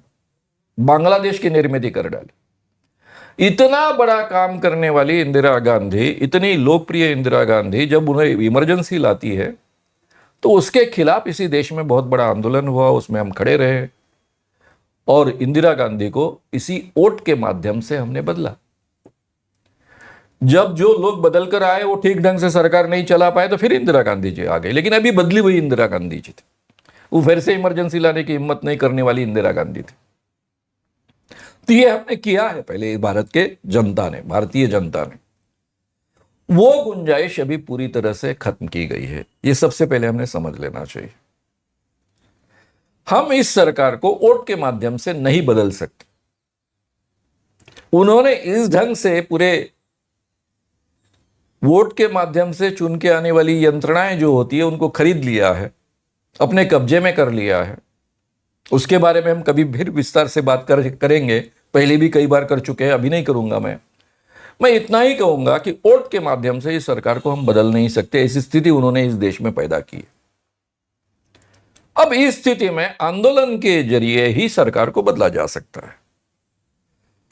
बांग्लादेश की निर्मित कर डाली। इतना बड़ा काम करने वाली इंदिरा गांधी, इतनी लोकप्रिय इंदिरा गांधी, जब उन्हें इमरजेंसी लाती है तो उसके खिलाफ इसी देश में बहुत बड़ा आंदोलन हुआ, उसमें हम खड़े रहे और इंदिरा गांधी को इसी वोट के माध्यम से हमने बदला। जब जो लोग बदल कर आए वो ठीक ढंग से सरकार नहीं चला पाए तो फिर इंदिरा गांधी जी आ गए, लेकिन अभी बदली हुई इंदिरा गांधी जी थी। वो फिर से इमरजेंसी लाने की हिम्मत नहीं करने वाली इंदिरा गांधी थी। तो ये हमने किया है पहले, भारत के जनता ने, भारतीय जनता ने। वो गुंजाइश अभी पूरी तरह से खत्म की गई है, ये सबसे पहले हमने समझ लेना चाहिए। हम इस सरकार को वोट के माध्यम से नहीं बदल सकते। उन्होंने इस ढंग से पूरे वोट के माध्यम से चुन के आने वाली यंत्रणाएं जो होती है उनको खरीद लिया है, अपने कब्जे में कर लिया है। उसके बारे में हम कभी फिर विस्तार से बात करेंगे, पहले भी कई बार कर चुके हैं, अभी नहीं करूंगा। मैं इतना ही कहूंगा कि वोट के माध्यम से इस सरकार को हम बदल नहीं सकते, ऐसी स्थिति उन्होंने इस देश में पैदा की है। अब इस स्थिति में आंदोलन के जरिए ही सरकार को बदला जा सकता है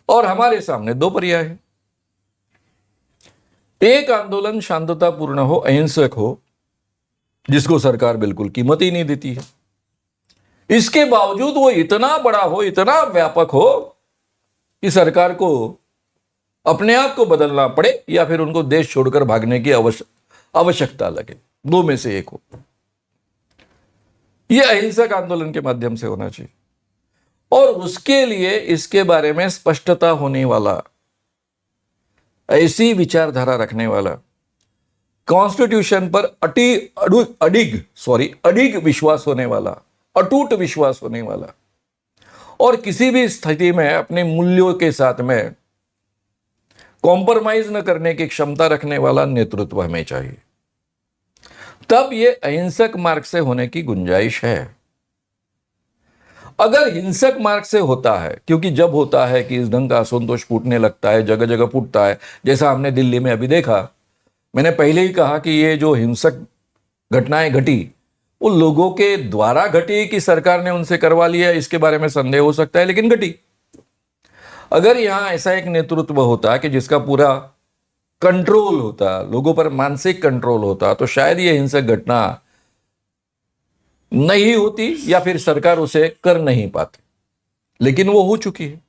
और हमारे सामने दो पर्याय है। एक आंदोलन शांततापूर्ण हो, अहिंसक हो, जिसको सरकार बिल्कुल कीमत ही नहीं देती है, इसके बावजूद वो इतना बड़ा हो, इतना व्यापक हो कि सरकार को अपने आप को बदलना पड़े या फिर उनको देश छोड़कर भागने की आवश्यकता लगे, दो में से एक हो। यह अहिंसक आंदोलन के माध्यम से होना चाहिए और उसके लिए इसके बारे में स्पष्टता होने वाला, ऐसी विचारधारा रखने वाला, कॉन्स्टिट्यूशन पर अडिग विश्वास होने वाला, अटूट विश्वास होने वाला और किसी भी स्थिति में अपने मूल्यों के साथ में कॉम्प्रोमाइज न करने की क्षमता रखने वाला नेतृत्व हमें चाहिए। तब यह अहिंसक मार्ग से होने की गुंजाइश है। अगर हिंसक मार्ग से होता है, क्योंकि जब होता है कि इस ढंग का असंतोष फूटने लगता है, जगह जगह फूटता है, जैसा हमने दिल्ली में अभी देखा। मैंने पहले ही कहा कि ये जो हिंसक घटनाएं घटी वो लोगों के द्वारा घटी कि सरकार ने उनसे करवा लिया, इसके बारे में संदेह हो सकता है, लेकिन घटी। अगर यहां ऐसा एक नेतृत्व होता कि जिसका पूरा कंट्रोल होता, लोगों पर मानसिक कंट्रोल होता, तो शायद ये हिंसक घटना नहीं होती या फिर सरकार उसे कर नहीं पाती, लेकिन वो हो चुकी है।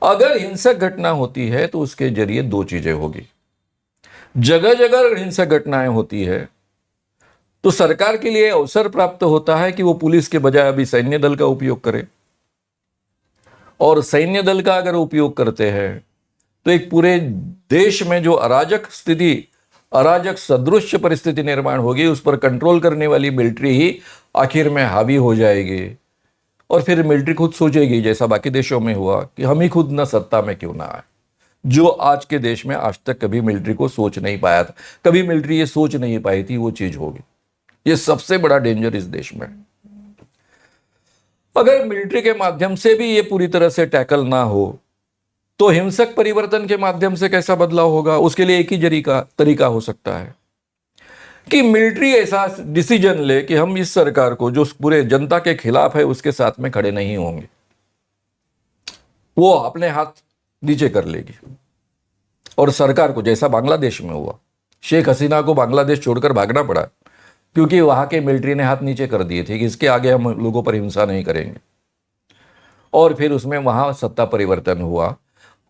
अगर हिंसक घटना होती है तो उसके जरिए दो चीजें होगी। जगह जगह हिंसक घटनाएं होती है तो सरकार के लिए अवसर प्राप्त होता है कि वो पुलिस के बजाय अभी सैन्य दल का उपयोग करे, और सैन्य दल का अगर उपयोग करते हैं तो एक पूरे देश में जो अराजक सदृश परिस्थिति निर्माण होगी, उस पर कंट्रोल करने वाली मिलिट्री ही आखिर में हावी हो जाएगी और फिर मिलिट्री खुद सोचेगी, जैसा बाकी देशों में हुआ, कि हम ही खुद ना सत्ता में क्यों ना आए, जो आज के देश में आज तक कभी मिलिट्री को सोच नहीं पाया था, कभी मिलिट्री ये सोच नहीं पाई थी वो चीज होगी। ये सबसे बड़ा डेंजर इस देश में। अगर मिलिट्री के माध्यम से भी ये पूरी तरह से टैकल ना हो तो हिंसक परिवर्तन के माध्यम से कैसा बदलाव होगा? उसके लिए एक ही तरीका हो सकता है कि मिलिट्री ऐसा डिसीजन ले कि हम इस सरकार को, जो पूरे जनता के खिलाफ है, उसके साथ में खड़े नहीं होंगे। वो अपने हाथ नीचे कर लेगी और सरकार को, जैसा बांग्लादेश में हुआ, शेख हसीना को बांग्लादेश छोड़कर भागना पड़ा क्योंकि वहां के मिलिट्री ने हाथ नीचे कर दिए थे कि इसके आगे हम लोगों पर हिंसा नहीं करेंगे, और फिर उसमें वहां सत्ता परिवर्तन हुआ।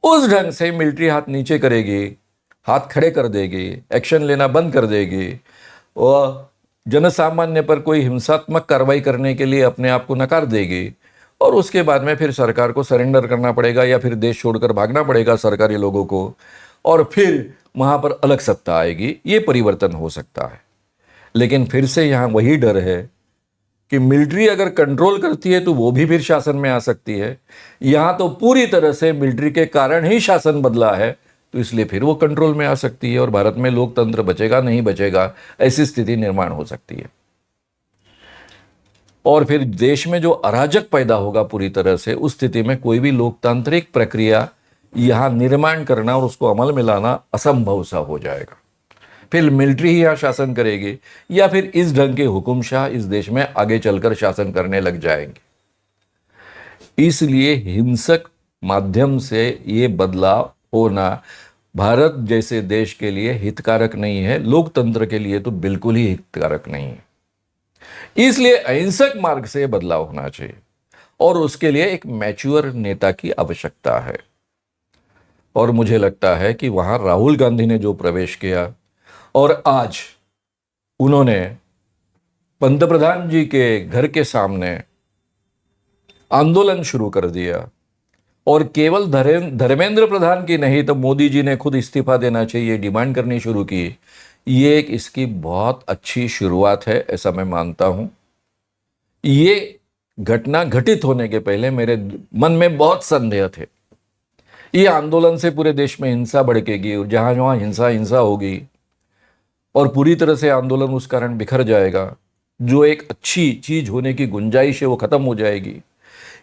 उस ढंग से मिलिट्री हाथ नीचे करेगी, हाथ खड़े कर देगी, एक्शन लेना बंद कर देगी और जनसामान्य पर कोई हिंसात्मक कार्रवाई करने के लिए अपने आप को नकार देगी, और उसके बाद में फिर सरकार को सरेंडर करना पड़ेगा या फिर देश छोड़कर भागना पड़ेगा सरकारी लोगों को, और फिर वहां पर अलग सत्ता आएगी। ये परिवर्तन हो सकता है, लेकिन फिर से यहां वही डर है कि मिलिट्री अगर कंट्रोल करती है तो वो भी फिर शासन में आ सकती है। यहां तो पूरी तरह से मिलिट्री के कारण ही शासन बदला है, तो इसलिए फिर वो कंट्रोल में आ सकती है और भारत में लोकतंत्र बचेगा नहीं बचेगा, ऐसी स्थिति निर्माण हो सकती है। और फिर देश में जो अराजक पैदा होगा पूरी तरह से, उस स्थिति में कोई भी लोकतांत्रिक प्रक्रिया यहां निर्माण करना और उसको अमल में लाना असंभव सा हो जाएगा। फिर मिलिट्री ही यहाँ शासन करेगी या फिर इस ढंग के हुकुमशाह इस देश में आगे चलकर शासन करने लग जाएंगे। इसलिए हिंसक माध्यम से ये बदलाव होना भारत जैसे देश के लिए हितकारक नहीं है, लोकतंत्र के लिए तो बिल्कुल ही हितकारक नहीं है। इसलिए अहिंसक मार्ग से बदलाव होना चाहिए और उसके लिए एक मैच्योर नेता की आवश्यकता है। और मुझे लगता है कि वहां राहुल गांधी ने जो प्रवेश किया और आज उन्होंने पंतप्रधान जी के घर के सामने आंदोलन शुरू कर दिया, और केवल धर्मेंद्र प्रधान की नहीं तो मोदी जी ने खुद इस्तीफा देना चाहिए डिमांड करनी शुरू की। ये एक इसकी बहुत अच्छी शुरुआत है, ऐसा मैं मानता हूं। ये घटना घटित होने के पहले मेरे मन में बहुत संदेह थे ये आंदोलन से पूरे देश में हिंसा भड़केगी और जहां जहां हिंसा हिंसा होगी और पूरी तरह से आंदोलन उस कारण बिखर जाएगा, जो एक अच्छी चीज होने की गुंजाइश है वो खत्म हो जाएगी।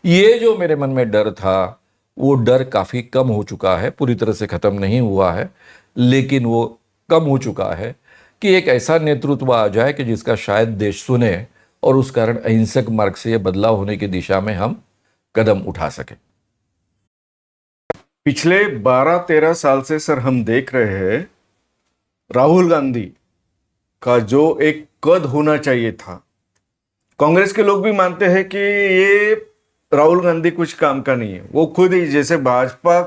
ये जो मेरे मन में डर था, वो डर काफी कम हो चुका है, पूरी तरह से खत्म नहीं हुआ है, लेकिन वो कम हो चुका है कि एक ऐसा नेतृत्व आ जाए कि जिसका शायद देश सुने और उस कारण अहिंसक मार्ग से ये बदलाव होने की दिशा में हम कदम उठा सके। पिछले 12-13 साल से सर हम देख रहे हैं राहुल गांधी का जो एक कद होना चाहिए था। कांग्रेस के लोग भी मानते हैं कि ये राहुल गांधी कुछ काम का नहीं है। वो खुद ही, जैसे भाजपा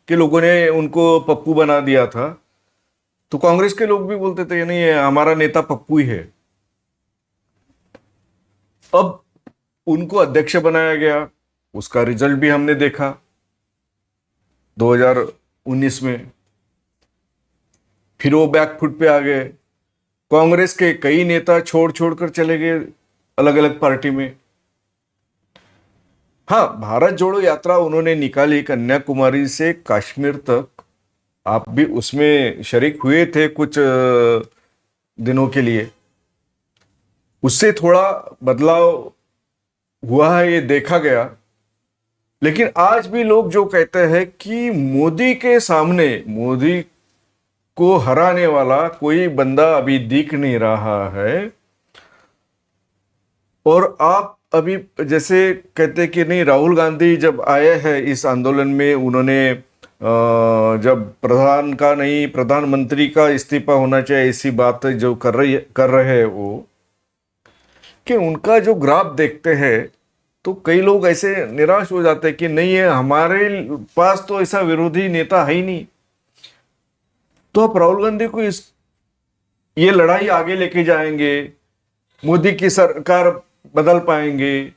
के लोगों ने उनको पप्पू बना दिया था, तो कांग्रेस के लोग भी बोलते थे नहीं, ये हमारा नेता पप्पू ही है। अब उनको अध्यक्ष बनाया गया, उसका रिजल्ट भी हमने देखा 2019 में। फिर वो बैकफुट पे आ गए। कांग्रेस के कई नेता छोड़ छोड़ कर चले गए अलग अलग पार्टी में। हाँ, भारत जोड़ो यात्रा उन्होंने निकाली कन्याकुमारी से कश्मीर तक। आप भी उसमें शरीक हुए थे कुछ दिनों के लिए। उससे थोड़ा बदलाव हुआ है, ये देखा गया। लेकिन आज भी लोग जो कहते हैं कि मोदी के सामने, मोदी को हराने वाला कोई बंदा अभी दिख नहीं रहा है। और आप अभी जैसे कहते कि नहीं, राहुल गांधी जब आए हैं इस आंदोलन में, उन्होंने जब प्रधानमंत्री का इस्तीफा होना चाहिए ऐसी बात जो कर रहे हैं वो, कि उनका जो ग्राफ देखते हैं तो कई लोग ऐसे निराश हो जाते हैं कि नहीं है, हमारे पास तो ऐसा विरोधी नेता है ही नहीं। तो आप राहुल गांधी को ये लड़ाई आगे लेके जाएंगे, मोदी की सरकार बदल पाएंगे,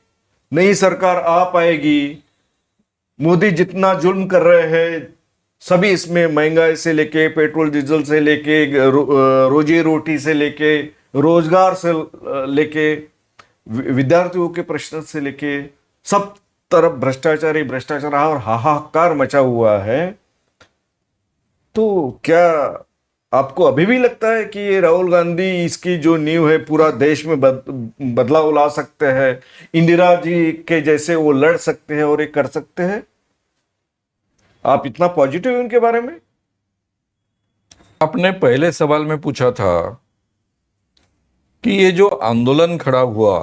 नई सरकार आ पाएगी। मोदी जितना जुल्म कर रहे हैं सभी इसमें, महंगाई से लेके पेट्रोल डीजल से लेके रोजी रोटी से लेके रोजगार से लेके विद्यार्थियों के प्रश्न से लेके सब तरफ भ्रष्टाचार ही भ्रष्टाचार और हाहाकार मचा हुआ है। तो क्या आपको अभी भी लगता है कि ये राहुल गांधी इसकी जो नींव है पूरा देश में बदलाव ला सकते हैं, इंदिरा जी के जैसे वो लड़ सकते हैं और ये कर सकते हैं? आप इतना पॉजिटिव हैं उनके बारे में? आपने पहले सवाल में पूछा था कि ये जो आंदोलन खड़ा हुआ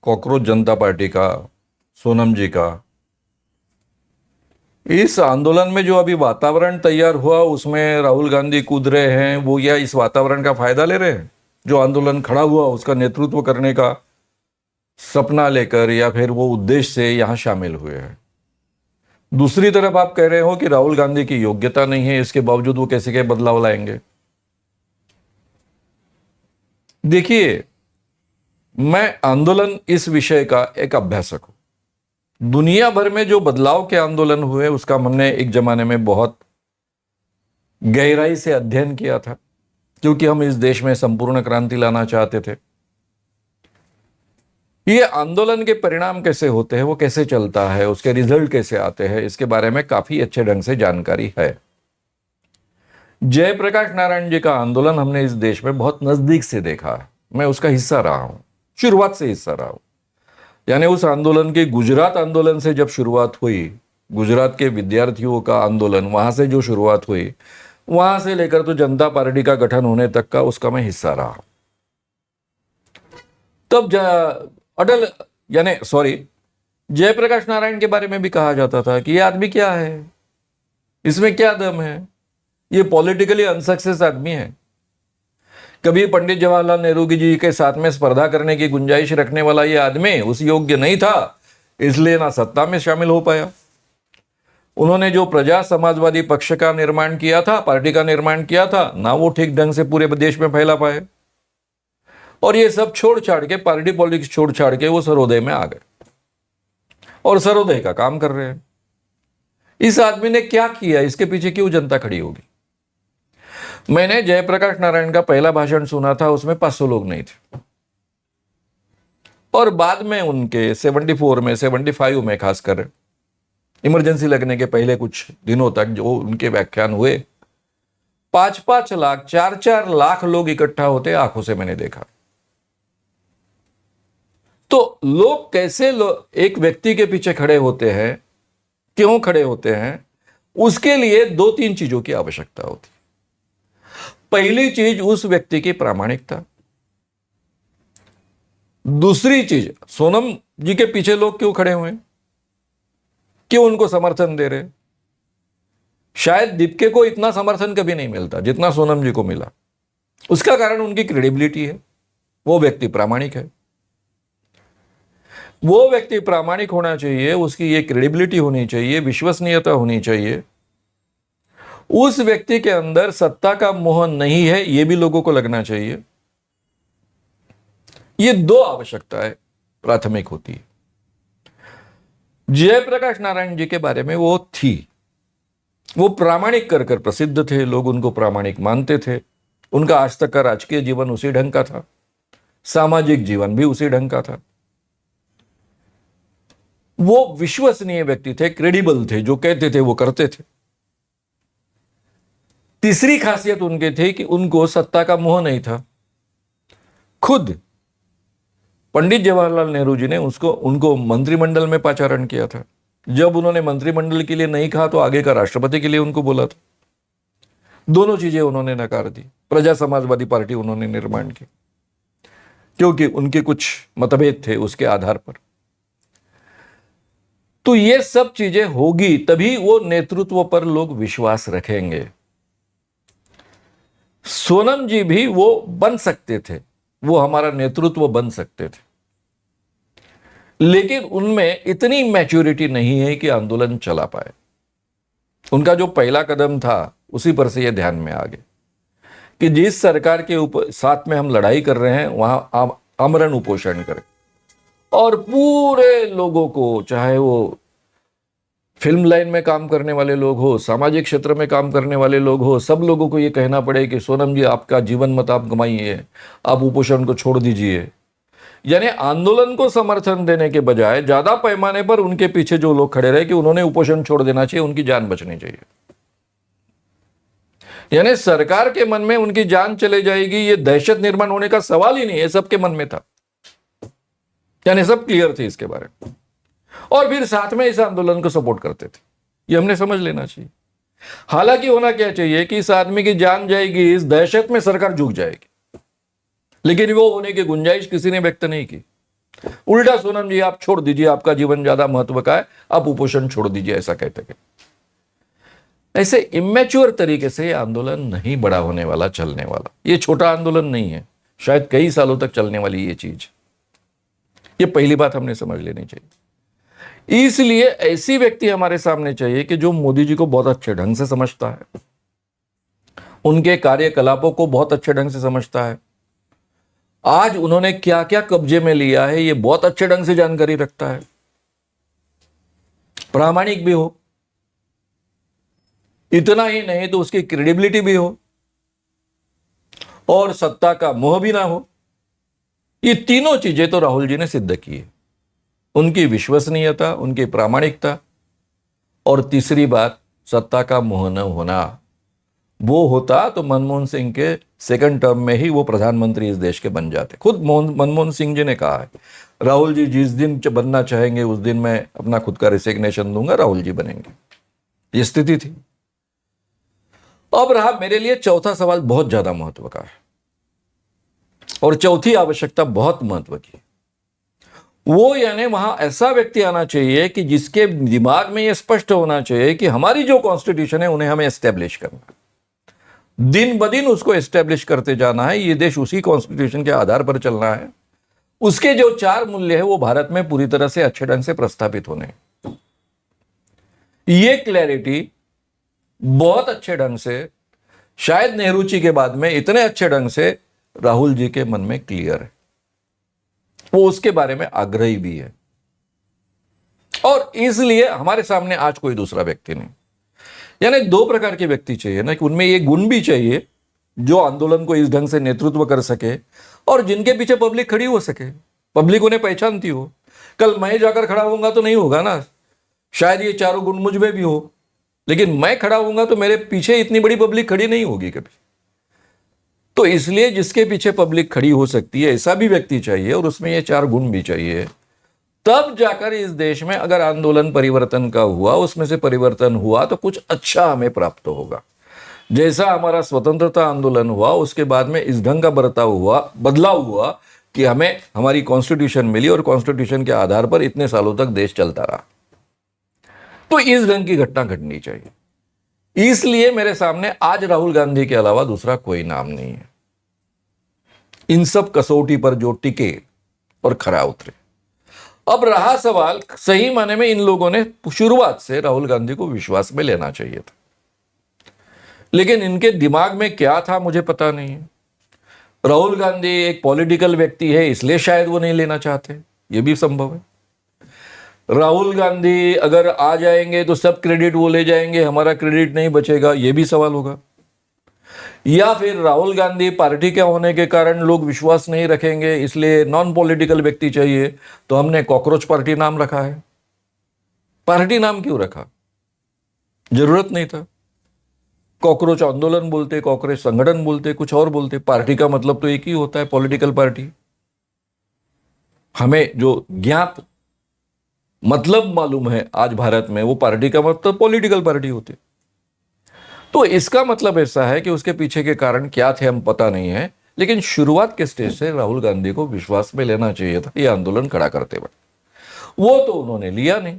कॉकरोच जनता पार्टी का, सोनम जी का, इस आंदोलन में जो अभी वातावरण तैयार हुआ उसमें राहुल गांधी कूद रहे हैं, वो या इस वातावरण का फायदा ले रहे हैं जो आंदोलन खड़ा हुआ उसका नेतृत्व करने का सपना लेकर, या फिर वो उद्देश्य से यहां शामिल हुए हैं? दूसरी तरफ आप कह रहे हो कि राहुल गांधी की योग्यता नहीं है, इसके बावजूद वो कैसे के बदलाव लाएंगे। देखिए, मैं आंदोलन इस विषय का एक अभ्यासक हूं। दुनिया भर में जो बदलाव के आंदोलन हुए उसका हमने एक जमाने में बहुत गहराई से अध्ययन किया था, क्योंकि हम इस देश में संपूर्ण क्रांति लाना चाहते थे। ये आंदोलन के परिणाम कैसे होते हैं, वो कैसे चलता है, उसके रिजल्ट कैसे आते हैं, इसके बारे में काफी अच्छे ढंग से जानकारी है। जयप्रकाश नारायण जी का आंदोलन हमने इस देश में बहुत नजदीक से देखा है, मैं उसका हिस्सा रहा हूं, शुरुआत से हिस्सा रहा हूं। यानी उस आंदोलन की, गुजरात आंदोलन से जब शुरुआत हुई, गुजरात के विद्यार्थियों का आंदोलन, वहां से जो शुरुआत हुई, वहां से लेकर तो जनता पार्टी का गठन होने तक का उसका मैं हिस्सा रहा। तब जयप्रकाश नारायण के बारे में भी कहा जाता था कि ये आदमी क्या है, इसमें क्या दम है, ये पॉलिटिकली अनसक्सेस आदमी है। कभी पंडित जवाहरलाल नेहरू जी के साथ में स्पर्धा करने की गुंजाइश रखने वाला ये आदमी उस योग्य नहीं था, इसलिए ना सत्ता में शामिल हो पाया। उन्होंने जो प्रजा समाजवादी पक्ष का निर्माण किया था, पार्टी का निर्माण किया था, ना वो ठीक ढंग से पूरे देश में फैला पाए। और ये सब छोड़ छाड़ के, पार्टी पॉलिटिक्स छोड़ छाड़ के वो सर्वोदय में आ गए और सर्वोदय का काम कर रहे हैं। इस आदमी ने क्या किया, इसके पीछे क्यों जनता खड़ी होगी? मैंने जयप्रकाश नारायण का पहला भाषण सुना था, उसमें 500 लोग नहीं थे। और बाद में उनके 74 में, 75 में खासकर इमरजेंसी लगने के पहले कुछ दिनों तक जो उनके व्याख्यान हुए, 5-5 लाख 4-4 लाख लोग इकट्ठा होते आंखों से मैंने देखा। तो लोग कैसे एक व्यक्ति के पीछे खड़े होते हैं, क्यों खड़े होते हैं, उसके लिए 2-3 चीजों की आवश्यकता होती। पहली चीज उस व्यक्ति की प्रामाणिकता। दूसरी चीज, सोनम जी के पीछे लोग क्यों खड़े हुए, क्यों उनको समर्थन दे रहे। शायद दीपिका को इतना समर्थन कभी नहीं मिलता जितना सोनम जी को मिला। उसका कारण उनकी क्रेडिबिलिटी है। वो व्यक्ति प्रामाणिक है, वो व्यक्ति प्रामाणिक होना चाहिए, उसकी ये क्रेडिबिलिटी होनी चाहिए, विश्वसनीयता होनी चाहिए। उस व्यक्ति के अंदर सत्ता का मोह नहीं है, यह भी लोगों को लगना चाहिए। ये 2 आवश्यकताएं प्राथमिक होती है। जयप्रकाश नारायण जी के बारे में वो थी, वो प्रामाणिक कर कर प्रसिद्ध थे, लोग उनको प्रामाणिक मानते थे। उनका आज तक का राजकीय जीवन उसी ढंग का था, सामाजिक जीवन भी उसी ढंग का था। वो विश्वसनीय व्यक्ति थे, क्रेडिबल थे, जो कहते थे वो करते थे। तीसरी खासियत उनके थी कि उनको सत्ता का मोह नहीं था। खुद पंडित जवाहरलाल नेहरू जी ने उनको मंत्रिमंडल में पाचारण किया था। जब उन्होंने मंत्रिमंडल के लिए नहीं कहा तो आगे का राष्ट्रपति के लिए उनको बोला था। दोनों चीजें उन्होंने नकार दी। प्रजा समाजवादी पार्टी उन्होंने निर्माण की क्योंकि उनके कुछ मतभेद थे उसके आधार पर। तो ये सब चीजें होगी तभी वो नेतृत्व पर लोग विश्वास रखेंगे। सोनम जी भी वो बन सकते थे, वो हमारा नेतृत्व बन सकते थे, लेकिन उनमें इतनी मैच्योरिटी नहीं है कि आंदोलन चला पाए। उनका जो पहला कदम था उसी पर से ये ध्यान में आ गया कि जिस सरकार के ऊपर साथ में हम लड़ाई कर रहे हैं वहां आमरण उपोषण करें और पूरे लोगों को, चाहे वो फिल्म लाइन में काम करने वाले लोग हो, सामाजिक क्षेत्र में काम करने वाले लोग हो, सब लोगों को ये कहना पड़े कि सोनम जी आपका जीवन मत आप गंवाइए, आप उपोषण को छोड़ दीजिए। यानी आंदोलन को समर्थन देने के बजाय ज्यादा पैमाने पर उनके पीछे जो लोग खड़े रहे कि उन्होंने उपोषण छोड़ देना चाहिए, उनकी जान बचनी चाहिए। यानी सरकार के मन में उनकी जान चले जाएगी, ये दहशत निर्माण होने का सवाल ही नहीं है, सबके मन में था। यानी सब क्लियर थे इसके बारे में और फिर साथ में इस आंदोलन को सपोर्ट करते थे। ये हमने समझ लेना चाहिए। हालांकि होना क्या चाहिए कि इस आदमी की जान जाएगी, इस दहशत में सरकार झुक जाएगी, लेकिन वो होने की गुंजाइश किसी ने व्यक्त नहीं की। उल्टा सोनम जी आप छोड़ दीजिए, आपका जीवन ज्यादा महत्व का है, आप उपोषण छोड़ दीजिए, ऐसा कहते थे। ऐसे इमेच्योर तरीके से ये आंदोलन नहीं बड़ा होने वाला, चलने वाला। ये छोटा आंदोलन नहीं है, शायद कई सालों तक चलने वाली ये चीज। ये पहली बात हमने समझ लेनी चाहिए। इसलिए ऐसी व्यक्ति हमारे सामने चाहिए कि जो मोदी जी को बहुत अच्छे ढंग से समझता है, उनके कार्यकलापों को बहुत अच्छे ढंग से समझता है, आज उन्होंने क्या क्या कब्जे में लिया है ये बहुत अच्छे ढंग से जानकारी रखता है, प्रामाणिक भी हो, इतना ही नहीं तो उसकी क्रेडिबिलिटी भी हो और सत्ता का मोह भी ना हो। ये तीनों चीजें तो राहुल जी ने सिद्ध की है। उनकी विश्वसनीयता, उनकी प्रामाणिकता और तीसरी बात सत्ता का मोह न होना। वो होता तो मनमोहन सिंह के सेकंड टर्म में ही वो प्रधानमंत्री इस देश के बन जाते। खुद मनमोहन सिंह जी ने कहा है, राहुल जी जिस दिन बनना चाहेंगे उस दिन मैं अपना खुद का रिसिग्नेशन दूंगा, राहुल जी बनेंगे। ये स्थिति थी। अब रहा मेरे लिए चौथा सवाल बहुत ज्यादा महत्व का है और चौथी आवश्यकता बहुत महत्व की। वो यानी वहां ऐसा व्यक्ति आना चाहिए कि जिसके दिमाग में यह स्पष्ट होना चाहिए कि हमारी जो कॉन्स्टिट्यूशन है उन्हें हमें एस्टेब्लिश करना है, दिन ब दिन उसको एस्टेब्लिश करते जाना है। ये देश उसी कॉन्स्टिट्यूशन के आधार पर चलना है। उसके जो 4 मूल्य है वो भारत में पूरी तरह से अच्छे ढंग से प्रस्थापित होने हैं। ये क्लैरिटी बहुत अच्छे ढंग से, शायद नेहरू जी के बाद में इतने अच्छे ढंग से राहुल जी के मन में क्लियर है। वो उसके बारे में आग्रही भी है और इसलिए हमारे सामने आज कोई दूसरा व्यक्ति नहीं। यानी 2 प्रकार के व्यक्ति चाहिए ना, कि उनमें ये गुण भी चाहिए जो आंदोलन को इस ढंग से नेतृत्व कर सके और जिनके पीछे पब्लिक खड़ी हो सके, पब्लिक उन्हें पहचानती हो। कल मैं जाकर खड़ा होऊंगा तो नहीं होगा ना, शायद ये चारों गुण मुझ में भी हो, लेकिन मैं खड़ा होऊंगा तो मेरे पीछे इतनी बड़ी पब्लिक खड़ी नहीं होगी कभी। तो इसलिए जिसके पीछे पब्लिक खड़ी हो सकती है ऐसा भी व्यक्ति चाहिए, और उसमें ये चार गुण भी चाहिए। तब जाकर इस देश में अगर आंदोलन परिवर्तन का हुआ, उसमें से परिवर्तन हुआ, तो कुछ अच्छा हमें प्राप्त होगा। जैसा हमारा स्वतंत्रता आंदोलन हुआ, उसके बाद में इस ढंग का बर्ताव हुआ, बदलाव हुआ कि हमें हमारी कॉन्स्टिट्यूशन मिली, और कॉन्स्टिट्यूशन के आधार पर इतने सालों तक देश चलता रहा। तो इस ढंग की घटना घटनी चाहिए। इसलिए मेरे सामने आज राहुल गांधी के अलावा दूसरा कोई नाम नहीं है इन सब कसौटी पर जो टिके और खरा उतरे। अब रहा सवाल, सही माने में इन लोगों ने शुरुआत से राहुल गांधी को विश्वास में लेना चाहिए था, लेकिन इनके दिमाग में क्या था मुझे पता नहीं है। राहुल गांधी एक पॉलिटिकल व्यक्ति है, इसलिए शायद वो नहीं लेना चाहते, ये भी संभव है। राहुल गांधी अगर आ जाएंगे तो सब क्रेडिट वो ले जाएंगे, हमारा क्रेडिट नहीं बचेगा, ये भी सवाल होगा। या फिर राहुल गांधी पार्टी के होने के कारण लोग विश्वास नहीं रखेंगे, इसलिए नॉन पॉलिटिकल व्यक्ति चाहिए, तो हमने कॉकरोच पार्टी नाम रखा है। पार्टी नाम क्यों रखा, जरूरत नहीं था। कॉकरोच आंदोलन बोलते, कॉकरोच संगठन बोलते, कुछ और बोलते, पार्टी का मतलब तो एक ही होता है, पॉलिटिकल पार्टी। हमें जो ज्ञात मतलब मालूम है आज भारत में, वो पार्टी का मतलब पॉलिटिकल पार्टी होती। तो इसका मतलब ऐसा है कि उसके पीछे के कारण क्या थे हम पता नहीं है, लेकिन शुरुआत के स्टेज से राहुल गांधी को विश्वास में लेना चाहिए था ये आंदोलन खड़ा करते वक्त। वो तो उन्होंने लिया नहीं।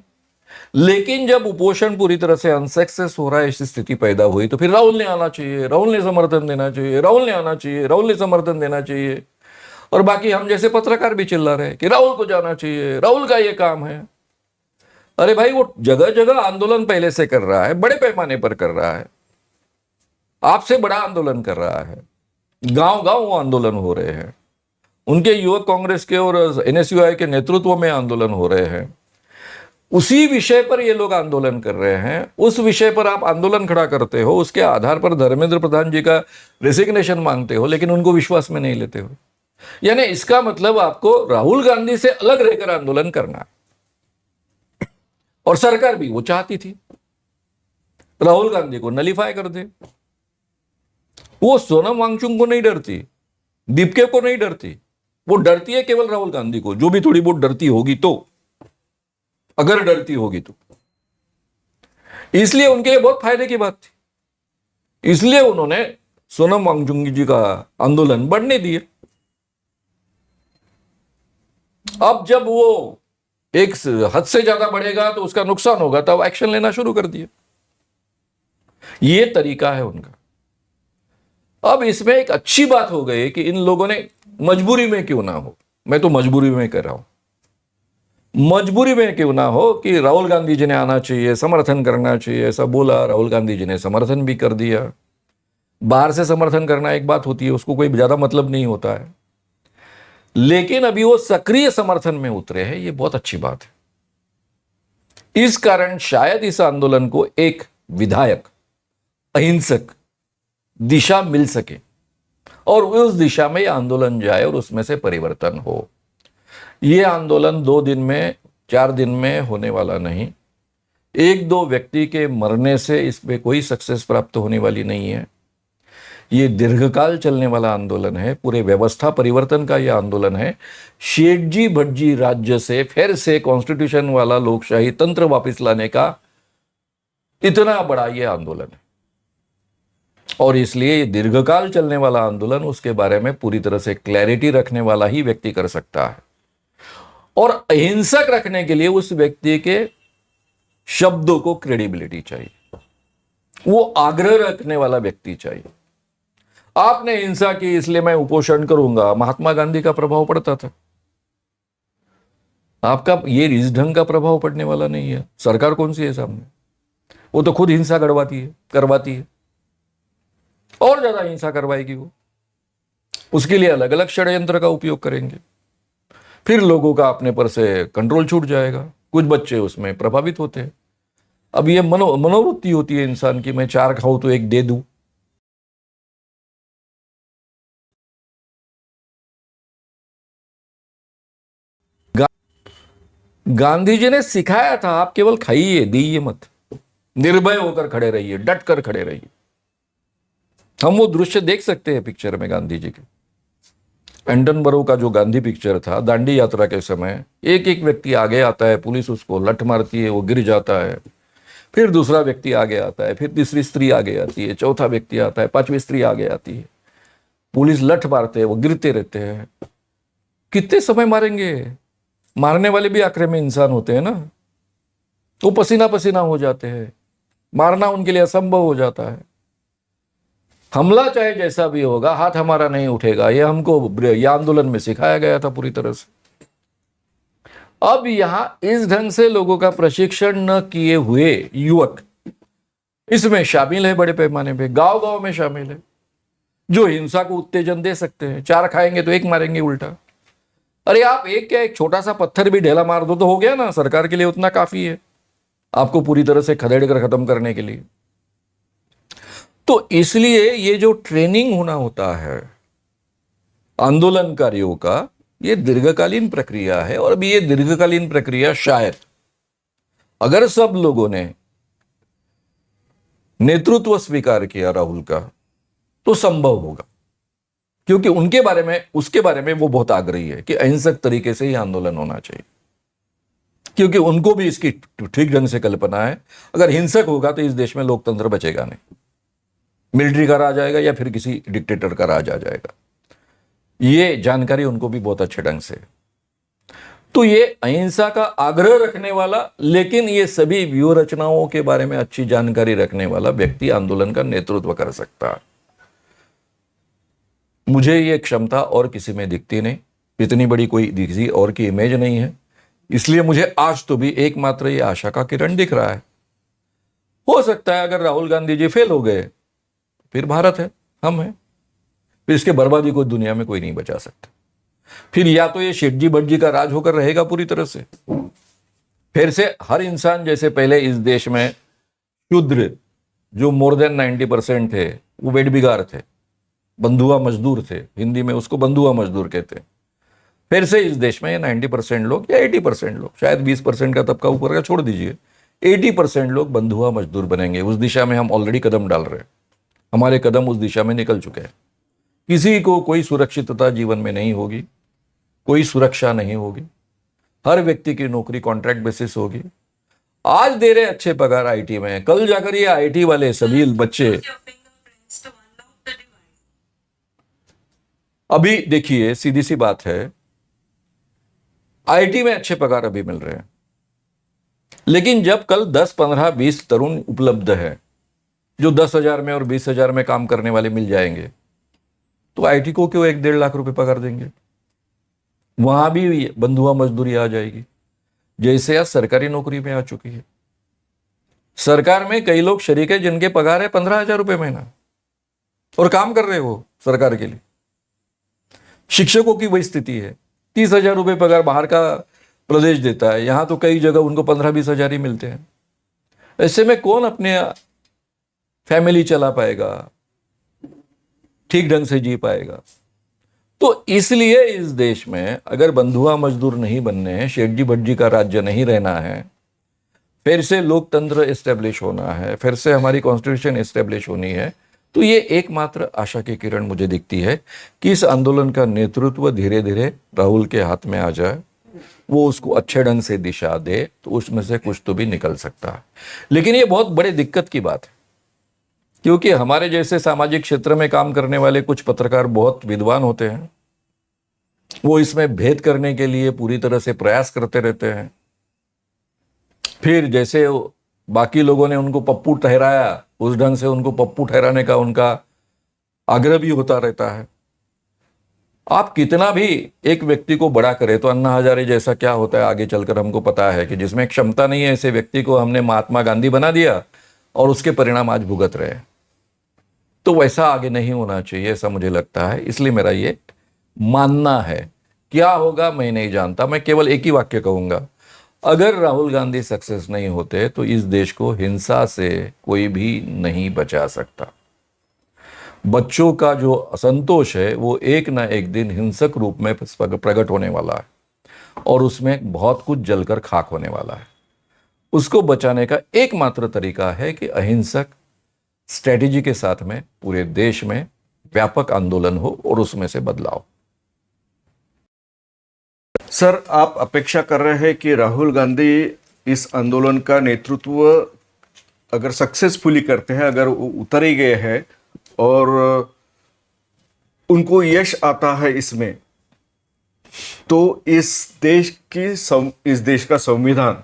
लेकिन जब उपोषण पूरी तरह से अनसक्सेस हो रहा है, ऐसी स्थिति पैदा हुई, तो फिर राहुल ने आना चाहिए, राहुल ने समर्थन देना चाहिए, राहुल ने आना चाहिए, राहुल ने समर्थन देना चाहिए। और बाकी हम जैसे पत्रकार भी चिल्ला रहे हैं कि राहुल को जाना चाहिए, राहुल का ये काम है। अरे भाई, वो जगह जगह आंदोलन पहले से कर रहा है, बड़े पैमाने पर कर रहा है, आपसे बड़ा आंदोलन कर रहा है, गांव गांव वो आंदोलन हो रहे हैं, उनके युवक कांग्रेस के और एनएसयूआई के नेतृत्व में आंदोलन हो रहे हैं। उसी विषय पर ये लोग आंदोलन कर रहे हैं, उस विषय पर आप आंदोलन खड़ा करते हो, उसके आधार पर धर्मेंद्र प्रधान जी का रेसिग्नेशन मांगते हो, लेकिन उनको विश्वास में नहीं लेते हो। यानी इसका मतलब आपको राहुल गांधी से अलग रहकर आंदोलन करना। और सरकार भी वो चाहती थी राहुल गांधी को नलीफाई कर दे। वो सोनम वांगचुक को नहीं डरती, दीपके को नहीं डरती, वो डरती है केवल राहुल गांधी को, जो भी थोड़ी बहुत डरती होगी तो, अगर डरती होगी तो। इसलिए उनके लिए बहुत फायदे की बात थी, इसलिए उन्होंने सोनम वांगचुक जी का आंदोलन बढ़ने दिए। अब जब वो एक हद से ज्यादा बढ़ेगा तो उसका नुकसान होगा, तब एक्शन लेना शुरू कर दिए। ये तरीका है उनका। अब इसमें एक अच्छी बात हो गई कि इन लोगों ने, मजबूरी में क्यों ना हो, मैं तो मजबूरी में कर रहा हूं, मजबूरी में क्यों ना हो कि राहुल गांधी जी ने आना चाहिए, समर्थन करना चाहिए, ऐसा बोला। राहुल गांधी जी ने समर्थन भी कर दिया। बाहर से समर्थन करना एक बात होती है, उसको कोई ज्यादा मतलब नहीं होता है, लेकिन अभी वो सक्रिय समर्थन में उतरे हैं, ये बहुत अच्छी बात है। इस कारण शायद इस आंदोलन को एक विधायक, अहिंसक दिशा मिल सके, और उस दिशा में यह आंदोलन जाए और उसमें से परिवर्तन हो। यह आंदोलन 2 दिन में, 4 दिन में होने वाला नहीं। 1-2 व्यक्ति के मरने से इसमें कोई सक्सेस प्राप्त होने वाली नहीं है। ये दीर्घकाल चलने वाला आंदोलन है, पूरे व्यवस्था परिवर्तन का यह आंदोलन है। शेठजी भटजी राज्य से फिर से कॉन्स्टिट्यूशन वाला लोकशाही तंत्र वापस लाने का इतना बड़ा यह आंदोलन है, और इसलिए ये दीर्घकाल चलने वाला आंदोलन, उसके बारे में पूरी तरह से क्लैरिटी रखने वाला ही व्यक्ति कर सकता है। और अहिंसक रखने के लिए उस व्यक्ति के शब्दों को क्रेडिबिलिटी चाहिए, वो आग्रह रखने वाला व्यक्ति चाहिए। आपने हिंसा की इसलिए मैं उपोषण करूंगा, महात्मा गांधी का प्रभाव पड़ता था। आपका ये इस ढंग का प्रभाव पड़ने वाला नहीं है। सरकार कौन सी है सामने, वो तो खुद हिंसा करवाती है, और ज्यादा हिंसा करवाएगी वो। उसके लिए अलग अलग षड्यंत्र का उपयोग करेंगे, फिर लोगों का अपने पर से कंट्रोल छूट जाएगा। कुछ बच्चे उसमें प्रभावित होते हैं। अब ये मनोवृत्ति होती है इंसान की, मैं 4 खाऊं तो 1 दे दूं। गांधी जी ने सिखाया था, आप केवल खाइए, दीजिए मत, निर्भय होकर खड़े रहिए, डट कर खड़े रहिए। हम वो दृश्य देख सकते हैं पिक्चर में गांधी जी के। एंटनबरो का जो गांधी पिक्चर था, दांडी यात्रा के समय एक एक व्यक्ति आगे आता है, पुलिस उसको लठ मारती है, वो गिर जाता है, फिर दूसरा व्यक्ति आगे आता है, फिर तीसरी स्त्री आगे आती है, चौथा व्यक्ति आता है, पांचवी स्त्री आगे आती है, पुलिस लठ मारते हैं, वो गिरते रहते हैं। कितने समय मारेंगे? मारने वाले भी आखिर में इंसान होते हैं ना, वो पसीना पसीना हो जाते हैं, मारना उनके लिए असंभव हो जाता है। हमला चाहे जैसा भी होगा, हाथ हमारा नहीं उठेगा, ये हमको ये आंदोलन में सिखाया गया था पूरी तरह से। अब यहां इस ढंग से लोगों का प्रशिक्षण न किए हुए युवक इसमें शामिल है, बड़े पैमाने पे गांव गांव में शामिल है, जो हिंसा को उत्तेजन दे सकते हैं। चार खाएंगे तो एक मारेंगे उल्टा। अरे आप एक क्या, एक छोटा सा पत्थर भी ढेला मार दो तो हो गया ना, सरकार के लिए उतना काफी है आपको पूरी तरह से खदेड़ कर खत्म करने के लिए। तो इसलिए ये जो ट्रेनिंग होना होता है आंदोलनकारियों का, ये दीर्घकालीन प्रक्रिया है। और अभी ये दीर्घकालीन प्रक्रिया शायद अगर सब लोगों ने नेतृत्व स्वीकार किया राहुल का, तो संभव होगा, क्योंकि उनके बारे में, उसके बारे में वो बहुत आग्रही है कि अहिंसक तरीके से ही आंदोलन होना चाहिए, क्योंकि उनको भी इसकी ठीक ढंग से कल्पना है। अगर हिंसक होगा तो इस देश में लोकतंत्र बचेगा नहीं, मिलिट्री का राज आएगा या फिर किसी डिक्टेटर का राज आ जाएगा। ये जानकारी उनको भी बहुत अच्छे ढंग से। तो ये अहिंसा का आग्रह रखने वाला, लेकिन ये सभी व्यूह रचनाओं के बारे में अच्छी जानकारी रखने वाला व्यक्ति आंदोलन का नेतृत्व कर सकता है। मुझे ये क्षमता और किसी में दिखती नहीं, इतनी बड़ी कोई किसी और की इमेज नहीं है, इसलिए मुझे आज तो भी एकमात्र ये आशा का किरण दिख रहा है। हो सकता है अगर राहुल गांधी जी फेल हो गए, फिर भारत है, हम हैं, फिर इसके बर्बादी को दुनिया में कोई नहीं बचा सकता। फिर या तो ये शेट्टी भट्टी का राज होकर रहेगा पूरी तरह से, फिर से हर इंसान जैसे पहले इस देश में शूद्र जो मोर देन 90% थे, वो वेठबिगार थे, बंधुआ मजदूर थे, हिंदी में उसको बंधुआ मजदूर कहते हैं। फिर से इस देश में ये 90% लोग या 80% लोग, शायद 20% का तबका ऊपर का छोड़ दीजिए, 80% लोग बंधुआ मजदूर बनेंगे। उस दिशा में हम ऑलरेडी कदम डाल रहे हैं, हमारे कदम उस दिशा में निकल चुके हैं। किसी को कोई सुरक्षितता जीवन में नहीं होगी, कोई सुरक्षा नहीं होगी, हर व्यक्ति की नौकरी कॉन्ट्रैक्ट बेसिस होगी। आज दे रहे अच्छे पगार आईटी में, कल जाकर ये आईटी वाले सभी बच्चे, अभी देखिए सीधी सी बात है, आईटी में अच्छे पगार अभी मिल रहे हैं, लेकिन जब कल 10, 15, 20 तरुण उपलब्ध है जो 10,000 में और 20,000 में काम करने वाले मिल जाएंगे, तो आईटी को क्यों 1-1.5 लाख रुपए पगार देंगे? वहां भी बंधुआ मजदूरी आ जाएगी, जैसे आज सरकारी नौकरी में आ चुकी है। सरकार में कई लोग शरीक है जिनके पगार है 15,000 रुपए महीना और काम कर रहे हो सरकार के लिए। शिक्षकों की वही स्थिति है, 30,000 रुपए पगार बाहर का प्रदेश देता है, यहां तो कई जगह उनको 15-20 हजार ही मिलते हैं। ऐसे में कौन अपने फैमिली चला पाएगा, ठीक ढंग से जी पाएगा? तो इसलिए इस देश में अगर बंधुआ मजदूर नहीं बनने हैं, शेट्टी भट्टी का राज्य नहीं रहना है, फिर से लोकतंत्र एस्टेब्लिश होना है, फिर से हमारी कॉन्स्टिट्यूशन एस्टेब्लिश होनी है, तो ये एकमात्र आशा की किरण मुझे दिखती है कि इस आंदोलन का नेतृत्व धीरे धीरे राहुल के हाथ में आ जाए, वो उसको अच्छे ढंग से दिशा दे, तो उसमें से कुछ तो भी निकल सकता है। लेकिन ये बहुत बड़े दिक्कत की बात है, क्योंकि हमारे जैसे सामाजिक क्षेत्र में काम करने वाले कुछ पत्रकार बहुत विद्वान होते हैं, वो इसमें भेद करने के लिए पूरी तरह से प्रयास करते रहते हैं। फिर जैसे बाकी लोगों ने उनको पप्पू ठहराया, उस ढंग से उनको पप्पू ठहराने का उनका आग्रह भी होता रहता है। आप कितना भी एक व्यक्ति को बड़ा करें, तो अन्ना हजारे जैसा क्या होता है आगे चलकर हमको पता है कि जिसमें क्षमता नहीं है, ऐसे व्यक्ति को हमने महात्मा गांधी बना दिया और उसके परिणाम आज भुगत रहे हैं। तो वैसा आगे नहीं होना चाहिए, ऐसा मुझे लगता है। इसलिए मेरा ये मानना है, क्या होगा मैं नहीं जानता, मैं केवल एक ही वाक्य कहूंगा, अगर राहुल गांधी सक्सेस नहीं होते तो इस देश को हिंसा से कोई भी नहीं बचा सकता। बच्चों का जो असंतोष है वो एक ना एक दिन हिंसक रूप में प्रकट होने वाला है। और उसमें बहुत कुछ जलकर खाक होने वाला है। उसको बचाने का एकमात्र तरीका है कि अहिंसक स्ट्रेटेजी के साथ में पूरे देश में व्यापक आंदोलन हो और उसमें से बदलाव। सर, आप अपेक्षा कर रहे हैं कि राहुल गांधी इस आंदोलन का नेतृत्व अगर सक्सेसफुली करते हैं, अगर वो उतर ही गए हैं और उनको यश आता है इसमें, तो इस देश का संविधान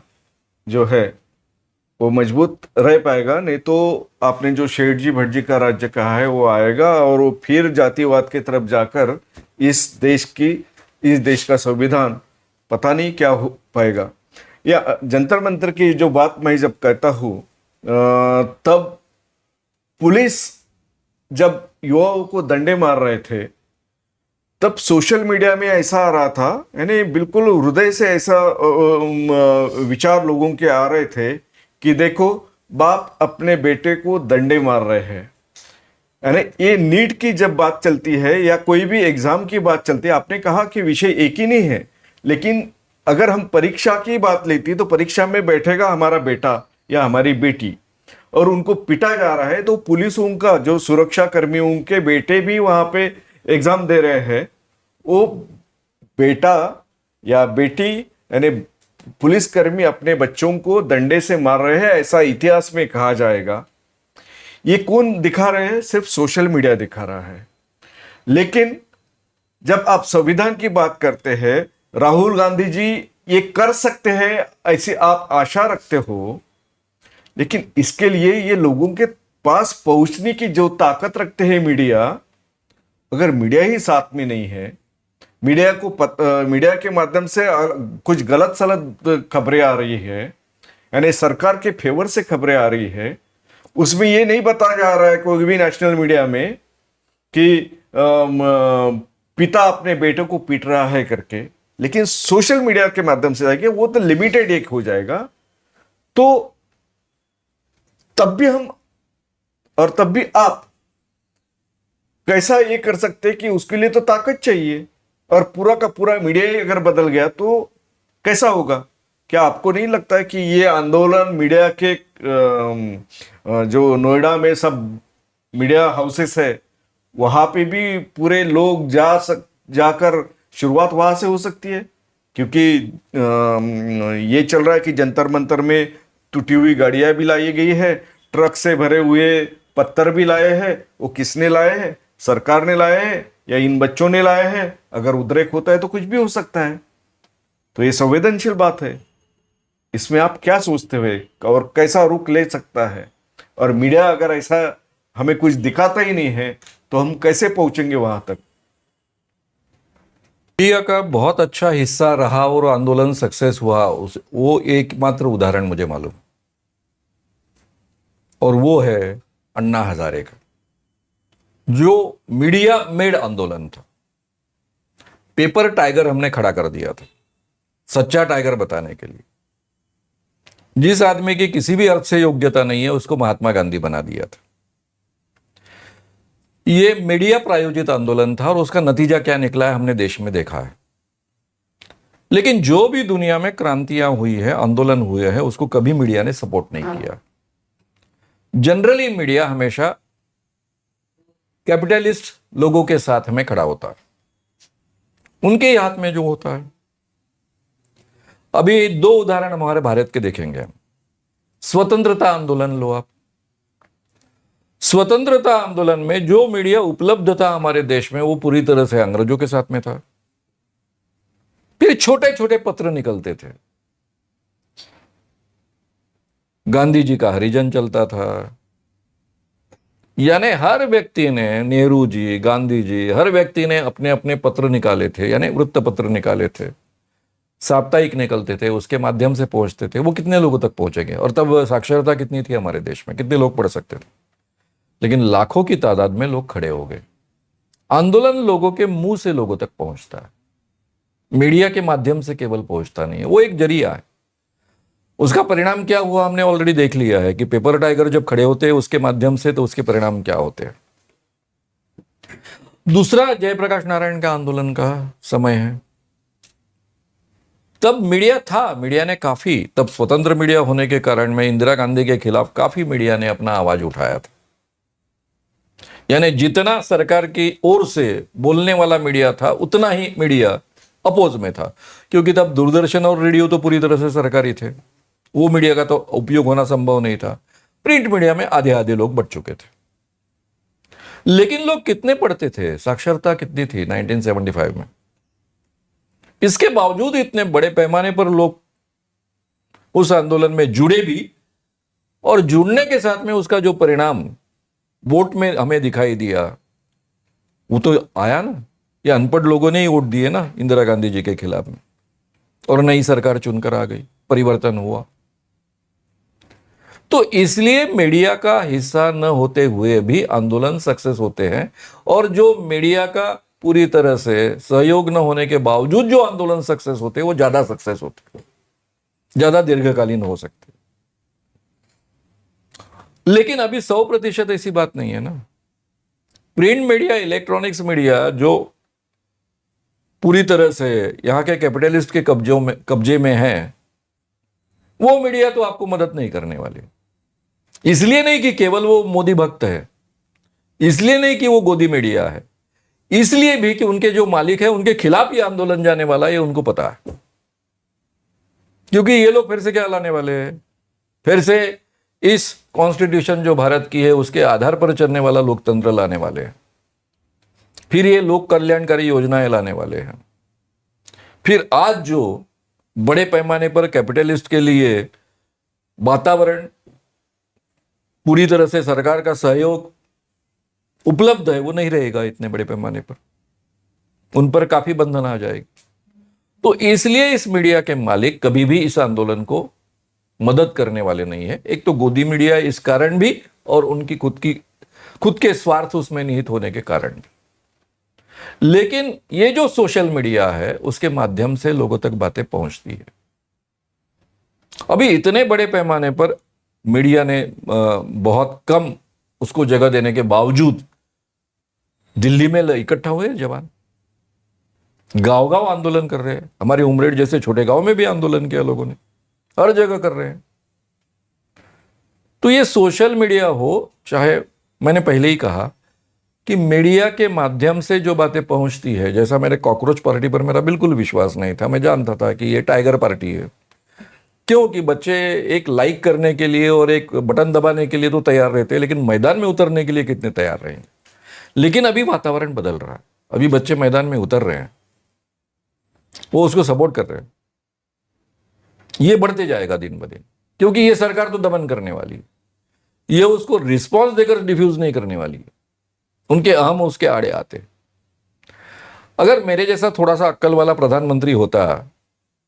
जो है वो मजबूत रह पाएगा। नहीं तो आपने जो शेठ जी भट्ट जी का राज्य कहा है वो आएगा और वो फिर जातिवाद की तरफ जाकर इस देश का संविधान पता नहीं क्या हो पाएगा। या जंतर मंतर की जो बात मैं जब कहता हूँ, तब पुलिस जब युवाओं को डंडे मार रहे थे, तब सोशल मीडिया में ऐसा आ रहा था, यानी बिल्कुल हृदय से ऐसा विचार लोगों के आ रहे थे कि देखो, बाप अपने बेटे को डंडे मार रहे हैं। यानी ये नीट की जब बात चलती है या कोई भी एग्जाम की बात चलती है, आपने कहा कि विषय एक ही नहीं है, लेकिन अगर हम परीक्षा की बात लेती तो परीक्षा में बैठेगा हमारा बेटा या हमारी बेटी और उनको पिटा जा रहा है, तो पुलिसों का जो सुरक्षा कर्मी उनके बेटे भी वहां पे एग्जाम दे रहे हैं, वो बेटा या बेटी यानी पुलिसकर्मी अपने बच्चों को डंडे से मार रहे हैं, ऐसा इतिहास में कहा जाएगा। ये कौन दिखा रहे हैं? सिर्फ सोशल मीडिया दिखा रहा है। लेकिन जब आप संविधान की बात करते हैं, राहुल गांधी जी ये कर सकते हैं ऐसी आप आशा रखते हो, लेकिन इसके लिए ये लोगों के पास पहुंचने की जो ताकत रखते हैं मीडिया, अगर मीडिया ही साथ में नहीं है, मीडिया के माध्यम से कुछ गलत सलत खबरें आ रही है, यानी सरकार के फेवर से खबरें आ रही है, उसमें ये नहीं बताया जा रहा है कोई भी नेशनल मीडिया में कि पिता अपने बेटे को पीट रहा है करके, लेकिन सोशल मीडिया के माध्यम से जाएंगे वो तो लिमिटेड एक हो जाएगा। तो तब भी हम और तब भी आप कैसा ये कर सकते कि उसके लिए तो ताकत चाहिए, और पूरा का पूरा मीडिया ही अगर बदल गया तो कैसा होगा? क्या आपको नहीं लगता है कि ये आंदोलन मीडिया के जो नोएडा में सब मीडिया हाउसेस है वहां पे भी पूरे लोग जाकर शुरुआत वहां से हो सकती है? क्योंकि ये चल रहा है कि जंतर मंतर में टूटी हुई गाड़ियां भी लाई गई है, ट्रक से भरे हुए पत्थर भी लाए हैं। वो किसने लाए हैं? सरकार ने लाए हैं या इन बच्चों ने लाए हैं? अगर उद्रेक होता है तो कुछ भी हो सकता है। तो ये संवेदनशील बात है, इसमें आप क्या सोचते हुए और कैसा रुख ले सकता है? और मीडिया अगर ऐसा हमें कुछ दिखाता ही नहीं है तो हम कैसे पहुंचेंगे वहां तक? मीडिया का बहुत अच्छा हिस्सा रहा और आंदोलन सक्सेस हुआ, वो एकमात्र उदाहरण मुझे मालूम, और वो है अन्ना हजारे का, जो मीडिया मेड आंदोलन था। पेपर टाइगर हमने खड़ा कर दिया था सच्चा टाइगर बताने के लिए। जिस आदमी की किसी भी अर्थ से योग्यता नहीं है उसको महात्मा गांधी बना दिया था। ये मीडिया प्रायोजित आंदोलन था और उसका नतीजा क्या निकला है हमने देश में देखा है। लेकिन जो भी दुनिया में क्रांतियां हुई है, आंदोलन हुए हैं, उसको कभी मीडिया ने सपोर्ट नहीं किया। जनरली मीडिया हमेशा कैपिटलिस्ट लोगों के साथ में खड़ा होता है, उनके ही हाथ में जो होता है। अभी दो उदाहरण हमारे भारत के देखेंगे। स्वतंत्रता आंदोलन लो आप। स्वतंत्रता आंदोलन में जो मीडिया उपलब्ध था हमारे देश में वो पूरी तरह से अंग्रेजों के साथ में था। फिर छोटे छोटे पत्र निकलते थे। गांधी जी का हरिजन चलता था, यानी हर व्यक्ति ने, नेहरू जी, गांधी जी, हर व्यक्ति ने अपने अपने पत्र निकाले थे, यानी वृत्त पत्र निकाले थे, साप्ताहिक निकलते थे, उसके माध्यम से पहुंचते थे। वो कितने लोगों तक पहुंचेंगे? और तब साक्षरता कितनी थी हमारे देश में? कितने लोग पढ़ सकते थे? लेकिन लाखों की तादाद में लोग खड़े हो गए। आंदोलन लोगों के मुंह से लोगों तक पहुंचता है, मीडिया के माध्यम से केवल पहुंचता नहीं है। वो एक जरिया है। उसका परिणाम क्या हुआ हमने ऑलरेडी देख लिया है कि पेपर टाइगर जब खड़े होते हैं उसके माध्यम से, तो उसके परिणाम क्या होते हैं। दूसरा जयप्रकाश नारायण का आंदोलन का समय है। तब मीडिया था, मीडिया ने काफी, तब स्वतंत्र मीडिया होने के कारण में इंदिरा गांधी के खिलाफ काफी मीडिया ने अपना आवाज उठाया था। यानी जितना सरकार की ओर से बोलने वाला मीडिया था उतना ही मीडिया अपोज में था, क्योंकि तब दूरदर्शन और रेडियो तो पूरी तरह से सरकारी थे, वो मीडिया का तो उपयोग होना संभव नहीं था। प्रिंट मीडिया में आधे आधे लोग बढ़ चुके थे। लेकिन लोग कितने पढ़ते थे, साक्षरता कितनी थी 1975 में? इसके बावजूद इतने बड़े पैमाने पर लोग उस आंदोलन में जुड़े भी, और जुड़ने के साथ में उसका जो परिणाम वोट में हमें दिखाई दिया वो तो आया ना। ये अनपढ़ लोगों ने ही वोट दिए ना इंदिरा गांधी जी के खिलाफ में, और नई सरकार चुनकर आ गई, परिवर्तन हुआ। तो इसलिए मीडिया का हिस्सा न होते हुए भी आंदोलन सक्सेस होते हैं, और जो मीडिया का पूरी तरह से सहयोग न होने के बावजूद जो आंदोलन सक्सेस होते हैं वो ज्यादा सक्सेस होते हैं, ज्यादा दीर्घकालीन हो सकते हैं। लेकिन अभी 100% ऐसी बात नहीं है ना। प्रिंट मीडिया, इलेक्ट्रॉनिक्स मीडिया जो पूरी तरह से यहां के कैपिटलिस्ट के कब्जे में है, वो मीडिया तो आपको मदद नहीं करने वाली। इसलिए नहीं कि केवल वो मोदी भक्त है, इसलिए नहीं कि वो गोदी मीडिया है, इसलिए भी कि उनके जो मालिक है उनके खिलाफ ये आंदोलन जाने वाला है, ये उनको पता है। क्योंकि ये लोग फिर से क्या लाने वाले हैं, फिर से इस कॉन्स्टिट्यूशन जो भारत की है उसके आधार पर चलने वाला लोकतंत्र लाने वाले हैं, फिर ये लोक कल्याणकारी योजनाएं लाने वाले हैं, फिर आज जो बड़े पैमाने पर कैपिटलिस्ट के लिए वातावरण, पूरी तरह से सरकार का सहयोग उपलब्ध है, वो नहीं रहेगा इतने बड़े पैमाने पर, उन पर काफी बंधन आ जाएगी। तो इसलिए इस मीडिया के मालिक कभी भी इस आंदोलन को मदद करने वाले नहीं है। एक तो गोदी मीडिया इस कारण भी, और उनकी खुद के स्वार्थ उसमें निहित होने के कारण भी। लेकिन ये जो सोशल मीडिया है उसके माध्यम से लोगों तक बातें पहुंचती है। अभी इतने बड़े पैमाने पर मीडिया ने बहुत कम उसको जगह देने के बावजूद दिल्ली में इकट्ठा हुए जवान, गांव-गांव आंदोलन कर रहे हैं। हमारे उमरेड जैसे छोटे गांव में भी आंदोलन किया लोगों ने, हर जगह कर रहे हैं। तो ये सोशल मीडिया हो, चाहे मैंने पहले ही कहा कि मीडिया के माध्यम से जो बातें पहुंचती है, जैसा मेरे कॉकरोच पार्टी पर मेरा बिल्कुल विश्वास नहीं था, मैं जानता था कि ये टाइगर पार्टी है। क्योंकि बच्चे एक लाइक करने के लिए और एक बटन दबाने के लिए तो तैयार रहते हैं, लेकिन मैदान में उतरने के लिए कितने तैयार रहेंगे? लेकिन अभी वातावरण बदल रहा है, अभी बच्चे मैदान में उतर रहे हैं, वो उसको सपोर्ट कर रहे हैं। ये बढ़ते जाएगा दिन ब दिन, क्योंकि ये सरकार तो दमन करने वाली है, ये उसको रिस्पॉन्स देकर डिफ्यूज नहीं करने वाली है। उनके अहम उसके आड़े आते। अगर मेरे जैसा थोड़ा सा अक्ल वाला प्रधानमंत्री होता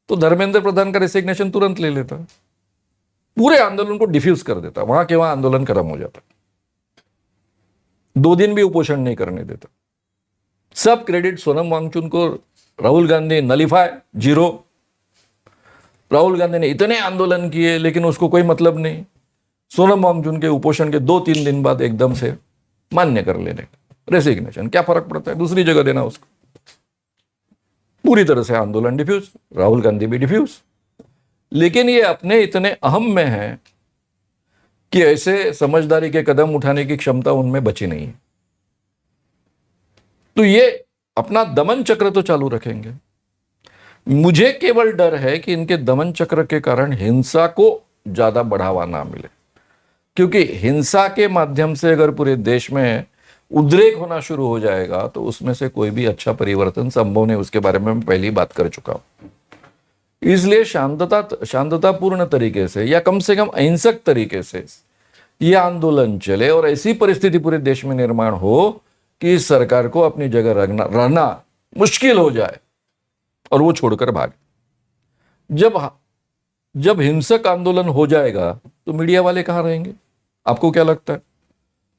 तो धर्मेंद्र प्रधान का रेसिग्नेशन तुरंत ले लेता, पूरे आंदोलन को डिफ्यूज कर देता, वहां के वहां आंदोलन खत्म हो जाता, 2 दिन भी उपोषण नहीं करने देता। सब क्रेडिट सोनम वांगचुक को राहुल गांधी नलिफाई, 0। राहुल गांधी ने इतने आंदोलन किए लेकिन उसको कोई मतलब नहीं। सोनम वांगचुक के उपोषण के 2-3 दिन बाद एकदम से मान्य कर लेने, रेसिग्नेशन, क्या फर्क पड़ता है, दूसरी जगह देना उसको। पूरी तरह से आंदोलन डिफ्यूज, राहुल गांधी भी डिफ्यूज। लेकिन ये अपने इतने अहम में है कि ऐसे समझदारी के कदम उठाने की क्षमता उनमें बची नहीं है। तो ये अपना दमन चक्र तो चालू रखेंगे। मुझे केवल डर है कि इनके दमन चक्र के कारण हिंसा को ज्यादा बढ़ावा ना मिले, क्योंकि हिंसा के माध्यम से अगर पूरे देश में उद्रेक होना शुरू हो जाएगा तो उसमें से कोई भी अच्छा परिवर्तन संभव नहीं। उसके बारे में मैं पहले ही बात कर चुका हूं। इसलिए शांततापूर्ण तरीके से, या कम से कम अहिंसक तरीके से यह आंदोलन चले और ऐसी परिस्थिति पूरे देश में निर्माण हो कि इस सरकार को अपनी जगह रहना मुश्किल हो जाए और वो छोड़कर भागे। जब हिंसक आंदोलन हो जाएगा तो मीडिया वाले कहां रहेंगे? आपको क्या लगता है?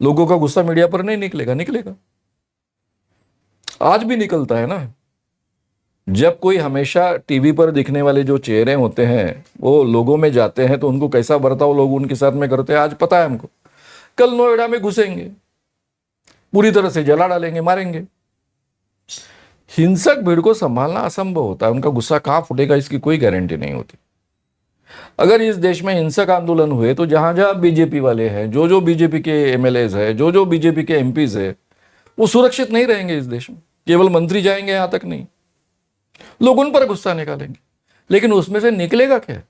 लोगों का गुस्सा मीडिया पर नहीं निकलेगा? निकलेगा, आज भी निकलता है ना। जब कोई हमेशा टीवी पर दिखने वाले जो चेहरे होते हैं वो लोगों में जाते हैं तो उनको कैसा बर्ताव लोग उनके साथ में करते हैं आज पता है हमको। कल नोएडा में घुसेंगे, पूरी तरह से जला डालेंगे, मारेंगे। हिंसक भीड़ को संभालना असंभव होता है, उनका गुस्सा कहाँ फूटेगा इसकी कोई गारंटी नहीं होती। अगर इस देश में हिंसक आंदोलन हुए तो जहां जहां बीजेपी वाले हैं, जो जो बीजेपी के एमएलएज है, जो जो बीजेपी के एमपीज है, वो सुरक्षित नहीं रहेंगे इस देश में। केवल मंत्री जाएंगे, यहां तक नहीं, लोग उन पर गुस्सा निकालेंगे, लेकिन उसमें से निकलेगा क्या?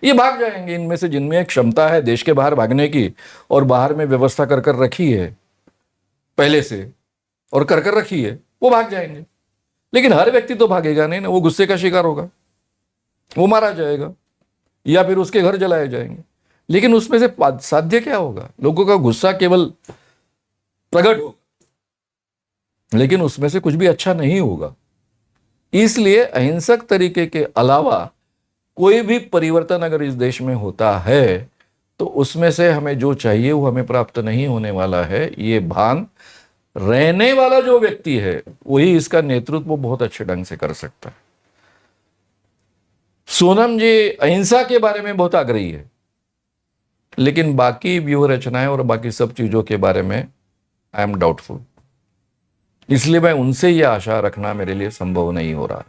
ये भाग जाएंगे। इनमें से जिनमें क्षमता है देश के बाहर भागने की और बाहर में व्यवस्था कर कर रखी है पहले से और कर कर रखी है, वो भाग जाएंगे। लेकिन हर व्यक्ति तो भागेगा नहीं ना, वो गुस्से का शिकार होगा, वो मारा जाएगा या फिर उसके घर जलाए जाएंगे। लेकिन उसमें से साध्य क्या होगा? लोगों का गुस्सा केवल प्रकट होगा, लेकिन उसमें से कुछ भी अच्छा नहीं होगा। इसलिए अहिंसक तरीके के अलावा कोई भी परिवर्तन अगर इस देश में होता है तो उसमें से हमें जो चाहिए वो हमें प्राप्त नहीं होने वाला है। ये भान रहने वाला जो व्यक्ति है वही इसका नेतृत्व बहुत अच्छे ढंग से कर सकता है। सोनम जी अहिंसा के बारे में बहुत आग्रही है, लेकिन बाकी व्यूह रचनाएं और बाकी सब चीजों के बारे में आई एम डाउटफुल। इसलिए मैं उनसे यह आशा रखना मेरे लिए संभव नहीं हो रहा।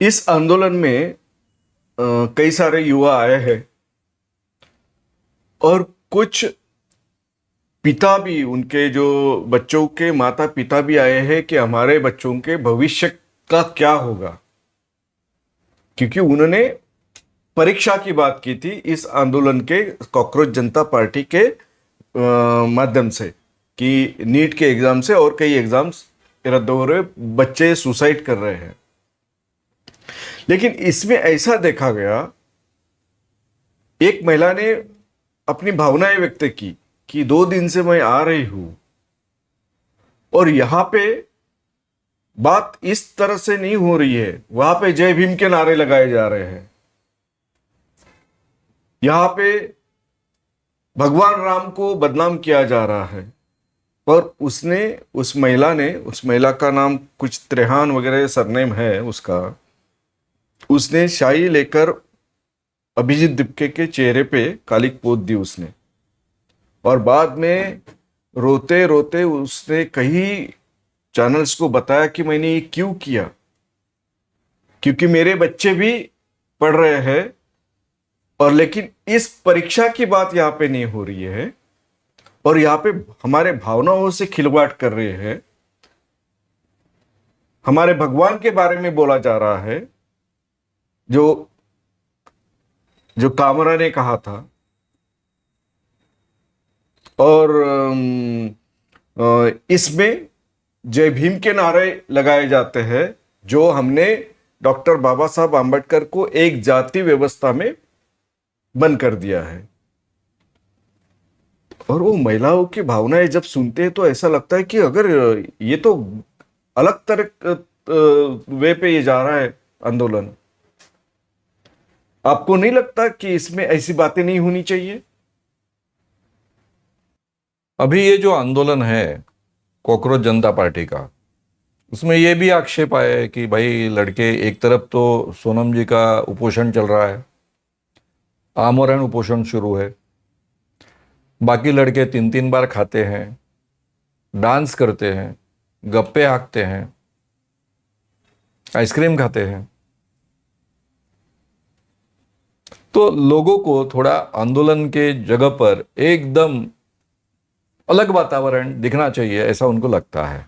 इस आंदोलन में कई सारे युवा आए हैं और कुछ पिता भी, उनके जो बच्चों के माता पिता भी आए हैं कि हमारे बच्चों के भविष्य का क्या होगा, क्योंकि उन्होंने परीक्षा की बात की थी इस आंदोलन के कॉकरोच जनता पार्टी के माध्यम से कि नीट के एग्जाम से और कई एग्जाम्स रद्द हो रहे, बच्चे सुसाइड कर रहे हैं। लेकिन इसमें ऐसा देखा गया, एक महिला ने अपनी भावनाएं व्यक्त की कि 2 दिन से मैं आ रही हूं और यहां पे बात इस तरह से नहीं हो रही है। वहां पे जय भीम के नारे लगाए जा रहे हैं, यहां पे भगवान राम को बदनाम किया जा रहा है। पर उस महिला का नाम कुछ त्रेहान वगैरह सरनेम है उसका, उसने शाही लेकर अभिजीत दिपके के चेहरे पे कालिक पोत दी उसने, और बाद में रोते रोते उसने कई चैनल्स को बताया कि मैंने ये क्यों किया, क्योंकि मेरे बच्चे भी पढ़ रहे हैं। और लेकिन इस परीक्षा की बात यहाँ पे नहीं हो रही है और यहाँ पे हमारे भावनाओं से खिलवाड़ कर रहे हैं। हमारे भगवान के बारे में बोला जा रहा है, जो कामरा ने कहा था। और इसमें जय भीम के नारे लगाए जाते हैं, जो हमने डॉक्टर बाबा साहब आंबेडकर को एक जाति व्यवस्था में बंद कर दिया है। और वो महिलाओं की भावनाएं जब सुनते हैं तो ऐसा लगता है कि अगर ये तो अलग तरह वे पे ये जा रहा है आंदोलन। आपको नहीं लगता कि इसमें ऐसी बातें नहीं होनी चाहिए? अभी ये जो आंदोलन है कॉकरोच जनता पार्टी का, उसमें ये भी आक्षेप आया है कि भाई लड़के, एक तरफ तो सोनम जी का उपोषण चल रहा है, आमरण उपोषण शुरू है, बाकी लड़के 3-3 बार खाते हैं, डांस करते हैं, गप्पे हाँकते हैं, आइसक्रीम खाते हैं। तो लोगों को थोड़ा आंदोलन के जगह पर एकदम अलग वातावरण दिखना चाहिए, ऐसा उनको लगता है।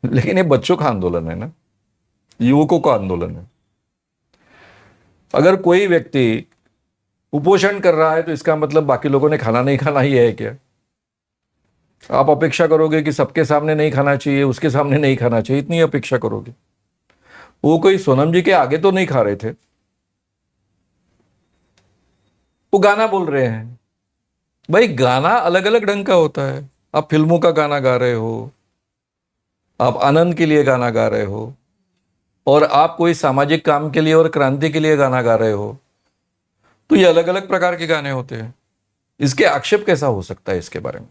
लेकिन ये बच्चों का आंदोलन है ना, युवकों का आंदोलन है। अगर कोई व्यक्ति कुपोषण कर रहा है तो इसका मतलब बाकी लोगों ने खाना नहीं खाना ही है क्या? आप अपेक्षा करोगे कि सबके सामने नहीं खाना चाहिए, उसके सामने नहीं खाना चाहिए, इतनी अपेक्षा करोगे? वो कोई सोनम जी के आगे तो नहीं खा रहे थे, वो गाना बोल रहे हैं। भाई गाना अलग अलग ढंग का होता है। आप फिल्मों का गाना गा रहे हो, आप आनंद के लिए गाना गा रहे हो, और आप कोई सामाजिक काम के लिए और क्रांति के लिए गाना गा रहे हो, तो ये अलग अलग प्रकार के गाने होते हैं। इसके आक्षेप कैसा हो सकता है इसके बारे में?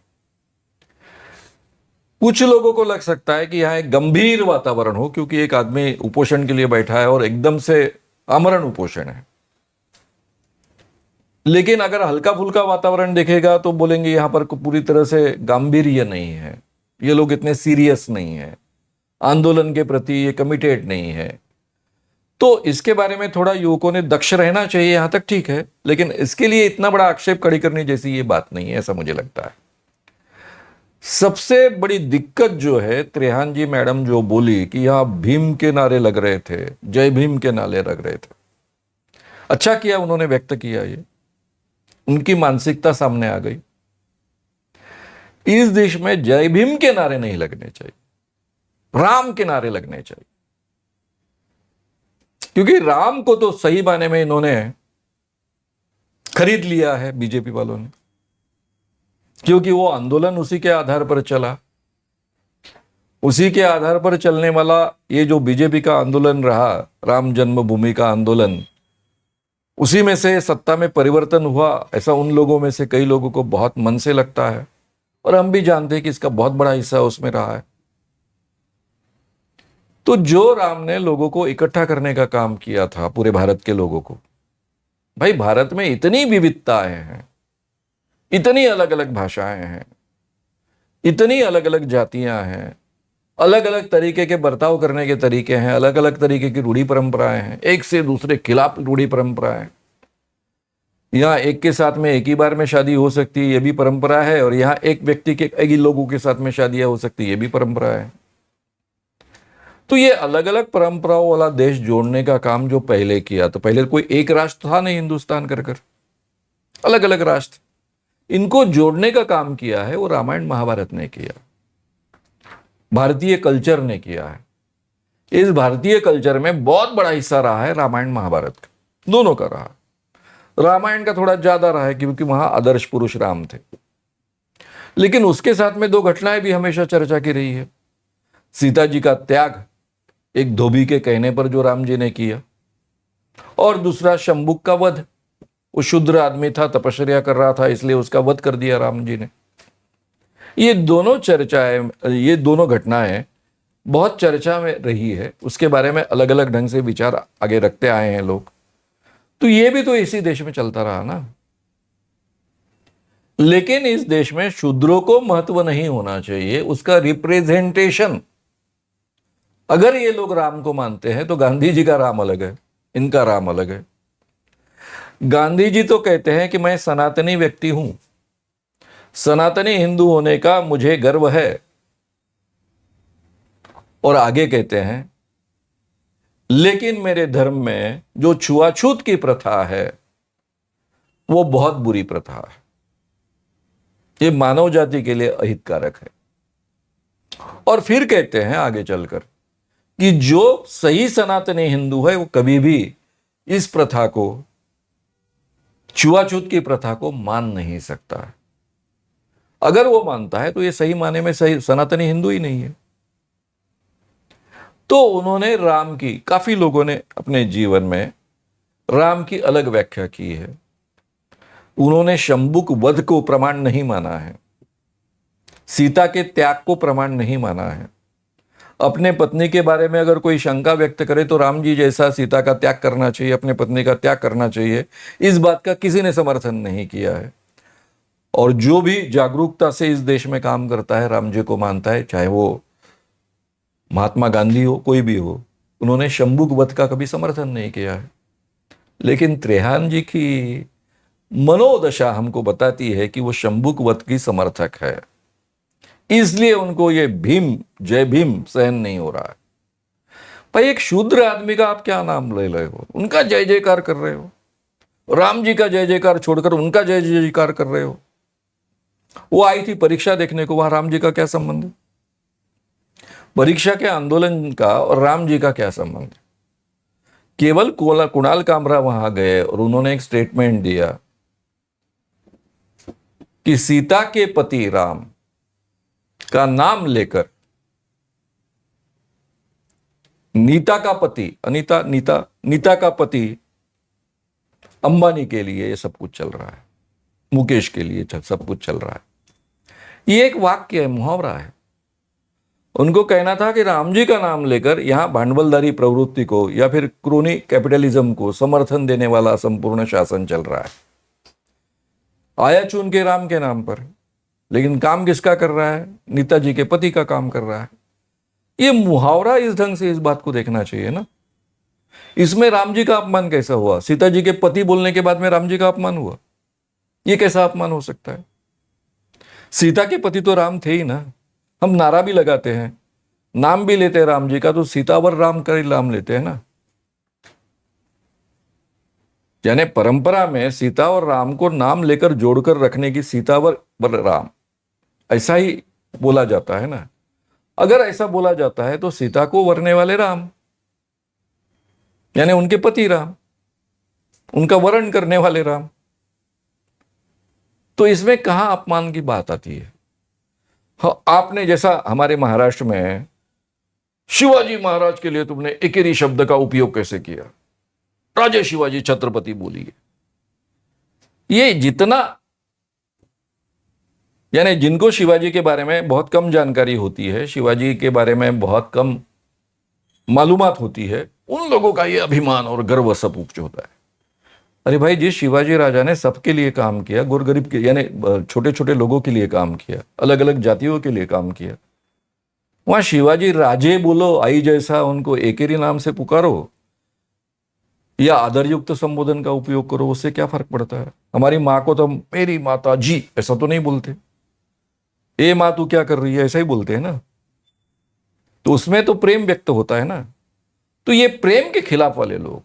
कुछ लोगों को लग सकता है कि यहां एक गंभीर वातावरण हो क्योंकि एक आदमी उपोषण के लिए बैठा है और एकदम से आमरण उपोषण है। लेकिन अगर हल्का फुल्का वातावरण देखेगा तो बोलेंगे यहां पर पूरी तरह से गांभीर्य नहीं है, ये लोग इतने सीरियस नहीं है, आंदोलन के प्रति ये कमिटेड नहीं है। तो इसके बारे में थोड़ा युवकों ने दक्ष रहना चाहिए, यहां तक ठीक है, लेकिन इसके लिए इतना बड़ा आक्षेप खड़ी करने जैसी ये बात नहीं है, ऐसा मुझे लगता है। सबसे बड़ी दिक्कत जो है, त्रेहान जी मैडम जो बोली कि यहां भीम के नारे लग रहे थे, जय भीम के नारे लग रहे थे, अच्छा किया उन्होंने व्यक्त किया, ये उनकी मानसिकता सामने आ गई। इस देश में जय भीम के नारे नहीं लगने चाहिए, राम के नारे लगने चाहिए, क्योंकि राम को तो सही मायने में इन्होंने खरीद लिया है बीजेपी वालों ने, क्योंकि वो आंदोलन उसी के आधार पर चला। उसी के आधार पर चलने वाला ये जो बीजेपी का आंदोलन रहा, राम जन्मभूमि का आंदोलन, उसी में से सत्ता में परिवर्तन हुआ, ऐसा उन लोगों में से कई लोगों को बहुत मन से लगता है, और हम भी जानते हैं कि इसका बहुत बड़ा हिस्सा उसमें रहा है। तो जो राम ने लोगों को इकट्ठा करने का काम किया था, पूरे भारत के लोगों को, भाई भारत में इतनी विविधताएं हैं, इतनी अलग अलग भाषाएं हैं, इतनी अलग अलग जातियां हैं, अलग अलग तरीके के बर्ताव करने के तरीके हैं, अलग अलग तरीके की रूढ़ी परंपराएं हैं, एक से दूसरे खिलाफ रूढ़ी परंपराएं। यहां एक के साथ में एक ही बार में शादी हो सकती है, ये भी परंपरा है, और यहां एक व्यक्ति के कई लोगों के साथ में शादियां हो सकती है, ये भी परंपरा है। तो ये अलग अलग परंपराओं वाला देश जोड़ने का काम जो पहले किया, तो पहले कोई एक राष्ट्र था नहीं हिंदुस्तान कर अलग अलग राष्ट्र, इनको जोड़ने का काम किया है वो रामायण महाभारत ने किया, भारतीय कल्चर ने किया है। इस भारतीय कल्चर में बहुत बड़ा हिस्सा रहा है रामायण महाभारत का, दोनों का रहा। रामायण का थोड़ा ज्यादा रहा है क्योंकि वहां आदर्श पुरुष राम थे, लेकिन उसके साथ में दो घटनाएं भी हमेशा चर्चा की रही है। सीता जी का त्याग एक धोबी के कहने पर जो राम जी ने किया, और दूसरा शंभुक का वध, वो शूद्र आदमी था, तपस्या कर रहा था, इसलिए उसका वध कर दिया राम जी ने। ये दोनों चर्चाएं, ये दोनों घटनाएं बहुत चर्चा में रही है, उसके बारे में अलग अलग ढंग से विचार आगे रखते आए हैं लोग। तो ये भी तो इसी देश में चलता रहा ना। लेकिन इस देश में शूद्रों को महत्व नहीं होना चाहिए, उसका रिप्रेजेंटेशन। अगर ये लोग राम को मानते हैं तो गांधी जी का राम अलग है, इनका राम अलग है। गांधी जी तो कहते हैं कि मैं सनातनी व्यक्ति हूं, सनातनी हिंदू होने का मुझे गर्व है, और आगे कहते हैं लेकिन मेरे धर्म में जो छुआछूत की प्रथा है वो बहुत बुरी प्रथा है, ये मानव जाति के लिए अहितकारक है। और फिर कहते हैं आगे चलकर कि जो सही सनातनी हिंदू है वो कभी भी इस प्रथा को, छुआछूत की प्रथा को मान नहीं सकता है। अगर वो मानता है तो ये सही माने में सही सनातनी हिंदू ही नहीं है। तो उन्होंने राम की, काफी लोगों ने अपने जीवन में राम की अलग व्याख्या की है। उन्होंने शंभुक वध को प्रमाण नहीं माना है, सीता के त्याग को प्रमाण नहीं माना है। अपने पत्नी के बारे में अगर कोई शंका व्यक्त करे तो राम जी जैसा सीता का त्याग करना चाहिए, अपने पत्नी का त्याग करना चाहिए, इस बात का किसी ने समर्थन नहीं किया है। और जो भी जागरूकता से इस देश में काम करता है, राम जी को मानता है, चाहे वो महात्मा गांधी हो, कोई भी हो, उन्होंने शंभुक वध का कभी समर्थन नहीं किया है। लेकिन त्रेहान जी की मनोदशा हमको बताती है कि वो शंभुक वध की समर्थक है, इसलिए उनको ये भीम, जय भीम सहन नहीं हो रहा है। भाई एक शूद्र आदमी का आप क्या नाम ले रहे हो, उनका जय जयकार कर रहे हो, राम जी का जय जयकार छोड़कर उनका जय जयकार कर रहे हो। वो आई थी परीक्षा देखने को, वहां राम जी का क्या संबंध है? परीक्षा के आंदोलन का और राम जी का क्या संबंध है? केवल कुणाल कामरा वहां गए और उन्होंने एक स्टेटमेंट दिया कि सीता के पति राम का नाम लेकर नीता का पति, नीता का पति अंबानी के लिए ये सब कुछ चल रहा है, मुकेश के लिए सब कुछ चल रहा है। ये एक वाक्य है, मुहावरा है। उनको कहना था कि राम जी का नाम लेकर यहां भांडवलदारी प्रवृत्ति को या फिर क्रोनी कैपिटलिज्म को समर्थन देने वाला संपूर्ण शासन चल रहा है। आया चुन के राम के नाम पर, लेकिन काम किसका कर रहा है? नेताजी के पति का काम कर रहा है। ये मुहावरा इस ढंग से इस बात को देखना चाहिए ना। इसमें राम जी का अपमान कैसा हुआ? सीता जी के पति बोलने के बाद में राम जी का अपमान हुआ? ये कैसा अपमान हो सकता है? सीता के पति तो राम थे ही ना। हम नारा भी लगाते हैं, नाम भी लेते हैं राम जी का, तो सीतावर राम का ही नाम लेते हैं ना। यानी परंपरा में सीता और राम को नाम लेकर जोड़कर रखने की सीतावर राम, ऐसा ही बोला जाता है ना। अगर ऐसा बोला जाता है तो सीता को वरने वाले राम, यानी उनके पति राम, उनका वरण करने वाले राम, तो इसमें कहां अपमान की बात आती है? हाँ, आपने जैसा हमारे महाराष्ट्र में शिवाजी महाराज के लिए तुमने एकेरी शब्द का उपयोग कैसे किया, राजे शिवाजी छत्रपति बोलिए। ये जितना, यानी जिनको शिवाजी के बारे में बहुत कम जानकारी होती है, शिवाजी के बारे में बहुत कम मालूमात होती है, उन लोगों का ये अभिमान और गर्व सब उपज होता है। अरे भाई, जिस शिवाजी राजा ने सबके लिए काम किया, गुर गरीब के यानी छोटे छोटे लोगों के लिए काम किया, अलग अलग जातियों के लिए काम किया, वहां शिवाजी राजे बोलो, आई जैसा उनको एकेरी नाम से पुकारो या आदरयुक्त संबोधन का उपयोग करो, उससे क्या फर्क पड़ता है? हमारी माँ को तो मेरी माता जी ऐसा तो नहीं बोलते, ए माँ तू क्या कर रही है ऐसा ही बोलते हैं ना। तो उसमें तो प्रेम व्यक्त होता है ना। तो ये प्रेम के खिलाफ वाले लोग,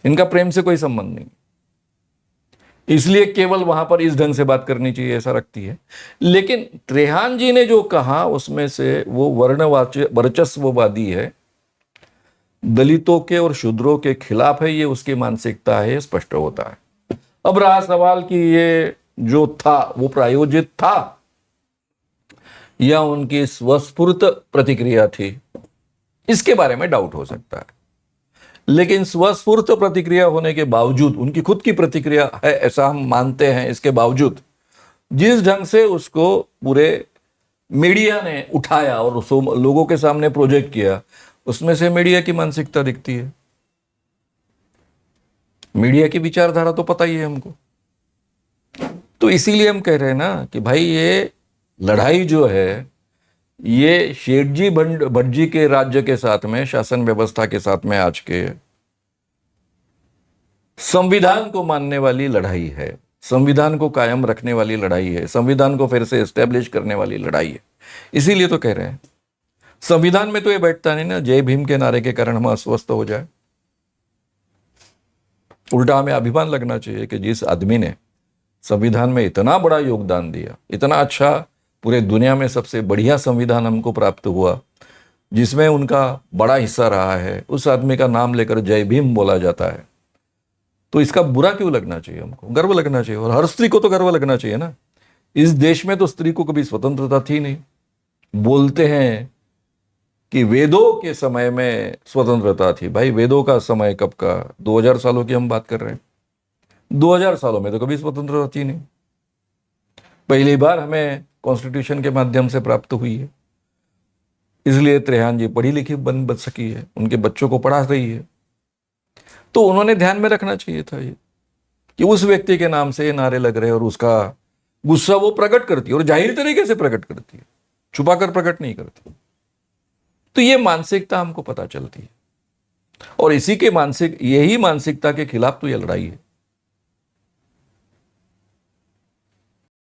इनका प्रेम से कोई संबंध नहीं, इसलिए केवल वहां पर इस ढंग से बात करनी चाहिए ऐसा रखती है। लेकिन त्रेहान जी ने जो कहा उसमें से वो वर्चस्ववादी है, दलितों के और शूद्रों के खिलाफ है, ये उसकी मानसिकता है, स्पष्ट होता है। अब रहा सवाल कि ये जो था वो प्रायोजित था या उनकी स्वस्फूर्त प्रतिक्रिया थी, इसके बारे में डाउट हो सकता है। लेकिन स्वस्फूर्त प्रतिक्रिया होने के बावजूद, उनकी खुद की प्रतिक्रिया है ऐसा हम मानते हैं, इसके बावजूद जिस ढंग से उसको पूरे मीडिया ने उठाया और उसको लोगों के सामने प्रोजेक्ट किया, उसमें से मीडिया की मानसिकता दिखती है। मीडिया की विचारधारा तो पता ही है हमको। तो इसीलिए हम कह रहे हैं ना कि भाई ये लड़ाई जो है, ये शेठजी भट्टजी के राज्य के साथ में, शासन व्यवस्था के साथ में आज के संविधान को मानने वाली लड़ाई है, संविधान को कायम रखने वाली लड़ाई है, संविधान को फिर से एस्टेब्लिश करने वाली लड़ाई है। इसीलिए तो कह रहे हैं, संविधान में तो ये बैठता नहीं ना जय भीम के नारे के कारण हम अस्वस्थ हो जाए। उल्टा हमें अभिमान लगना चाहिए कि जिस आदमी ने संविधान में इतना बड़ा योगदान दिया, इतना अच्छा, पूरे दुनिया में सबसे बढ़िया संविधान हमको प्राप्त हुआ, जिसमें उनका बड़ा हिस्सा रहा है, उस आदमी का नाम लेकर जय भीम बोला जाता है, तो इसका बुरा क्यों लगना चाहिए? हमको गर्व लगना चाहिए। और हर स्त्री को तो गर्व लगना चाहिए ना। इस देश में तो स्त्री को कभी स्वतंत्रता थी नहीं। बोलते हैं कि वेदों के समय में स्वतंत्रता थी। भाई, वेदों का समय कब का? 2000 सालों की हम बात कर रहे हैं। 2000 सालों में तो कभी स्वतंत्रता थी नहीं। पहली बार हमें कॉन्स्टिट्यूशन के माध्यम से प्राप्त हुई है। इसलिए त्रेहान जी पढ़ी लिखी बन सकी है, उनके बच्चों को पढ़ा रही है। तो उन्होंने ध्यान में रखना चाहिए था ये कि उस व्यक्ति के नाम से ये नारे लग रहे हैं, और उसका गुस्सा वो प्रकट करती है, और जाहिर तरीके से प्रकट करती है, छुपाकर प्रकट नहीं करती। तो ये मानसिकता हमको पता चलती है, और इसी के यही मानसिकता के खिलाफ तो ये लड़ाई है।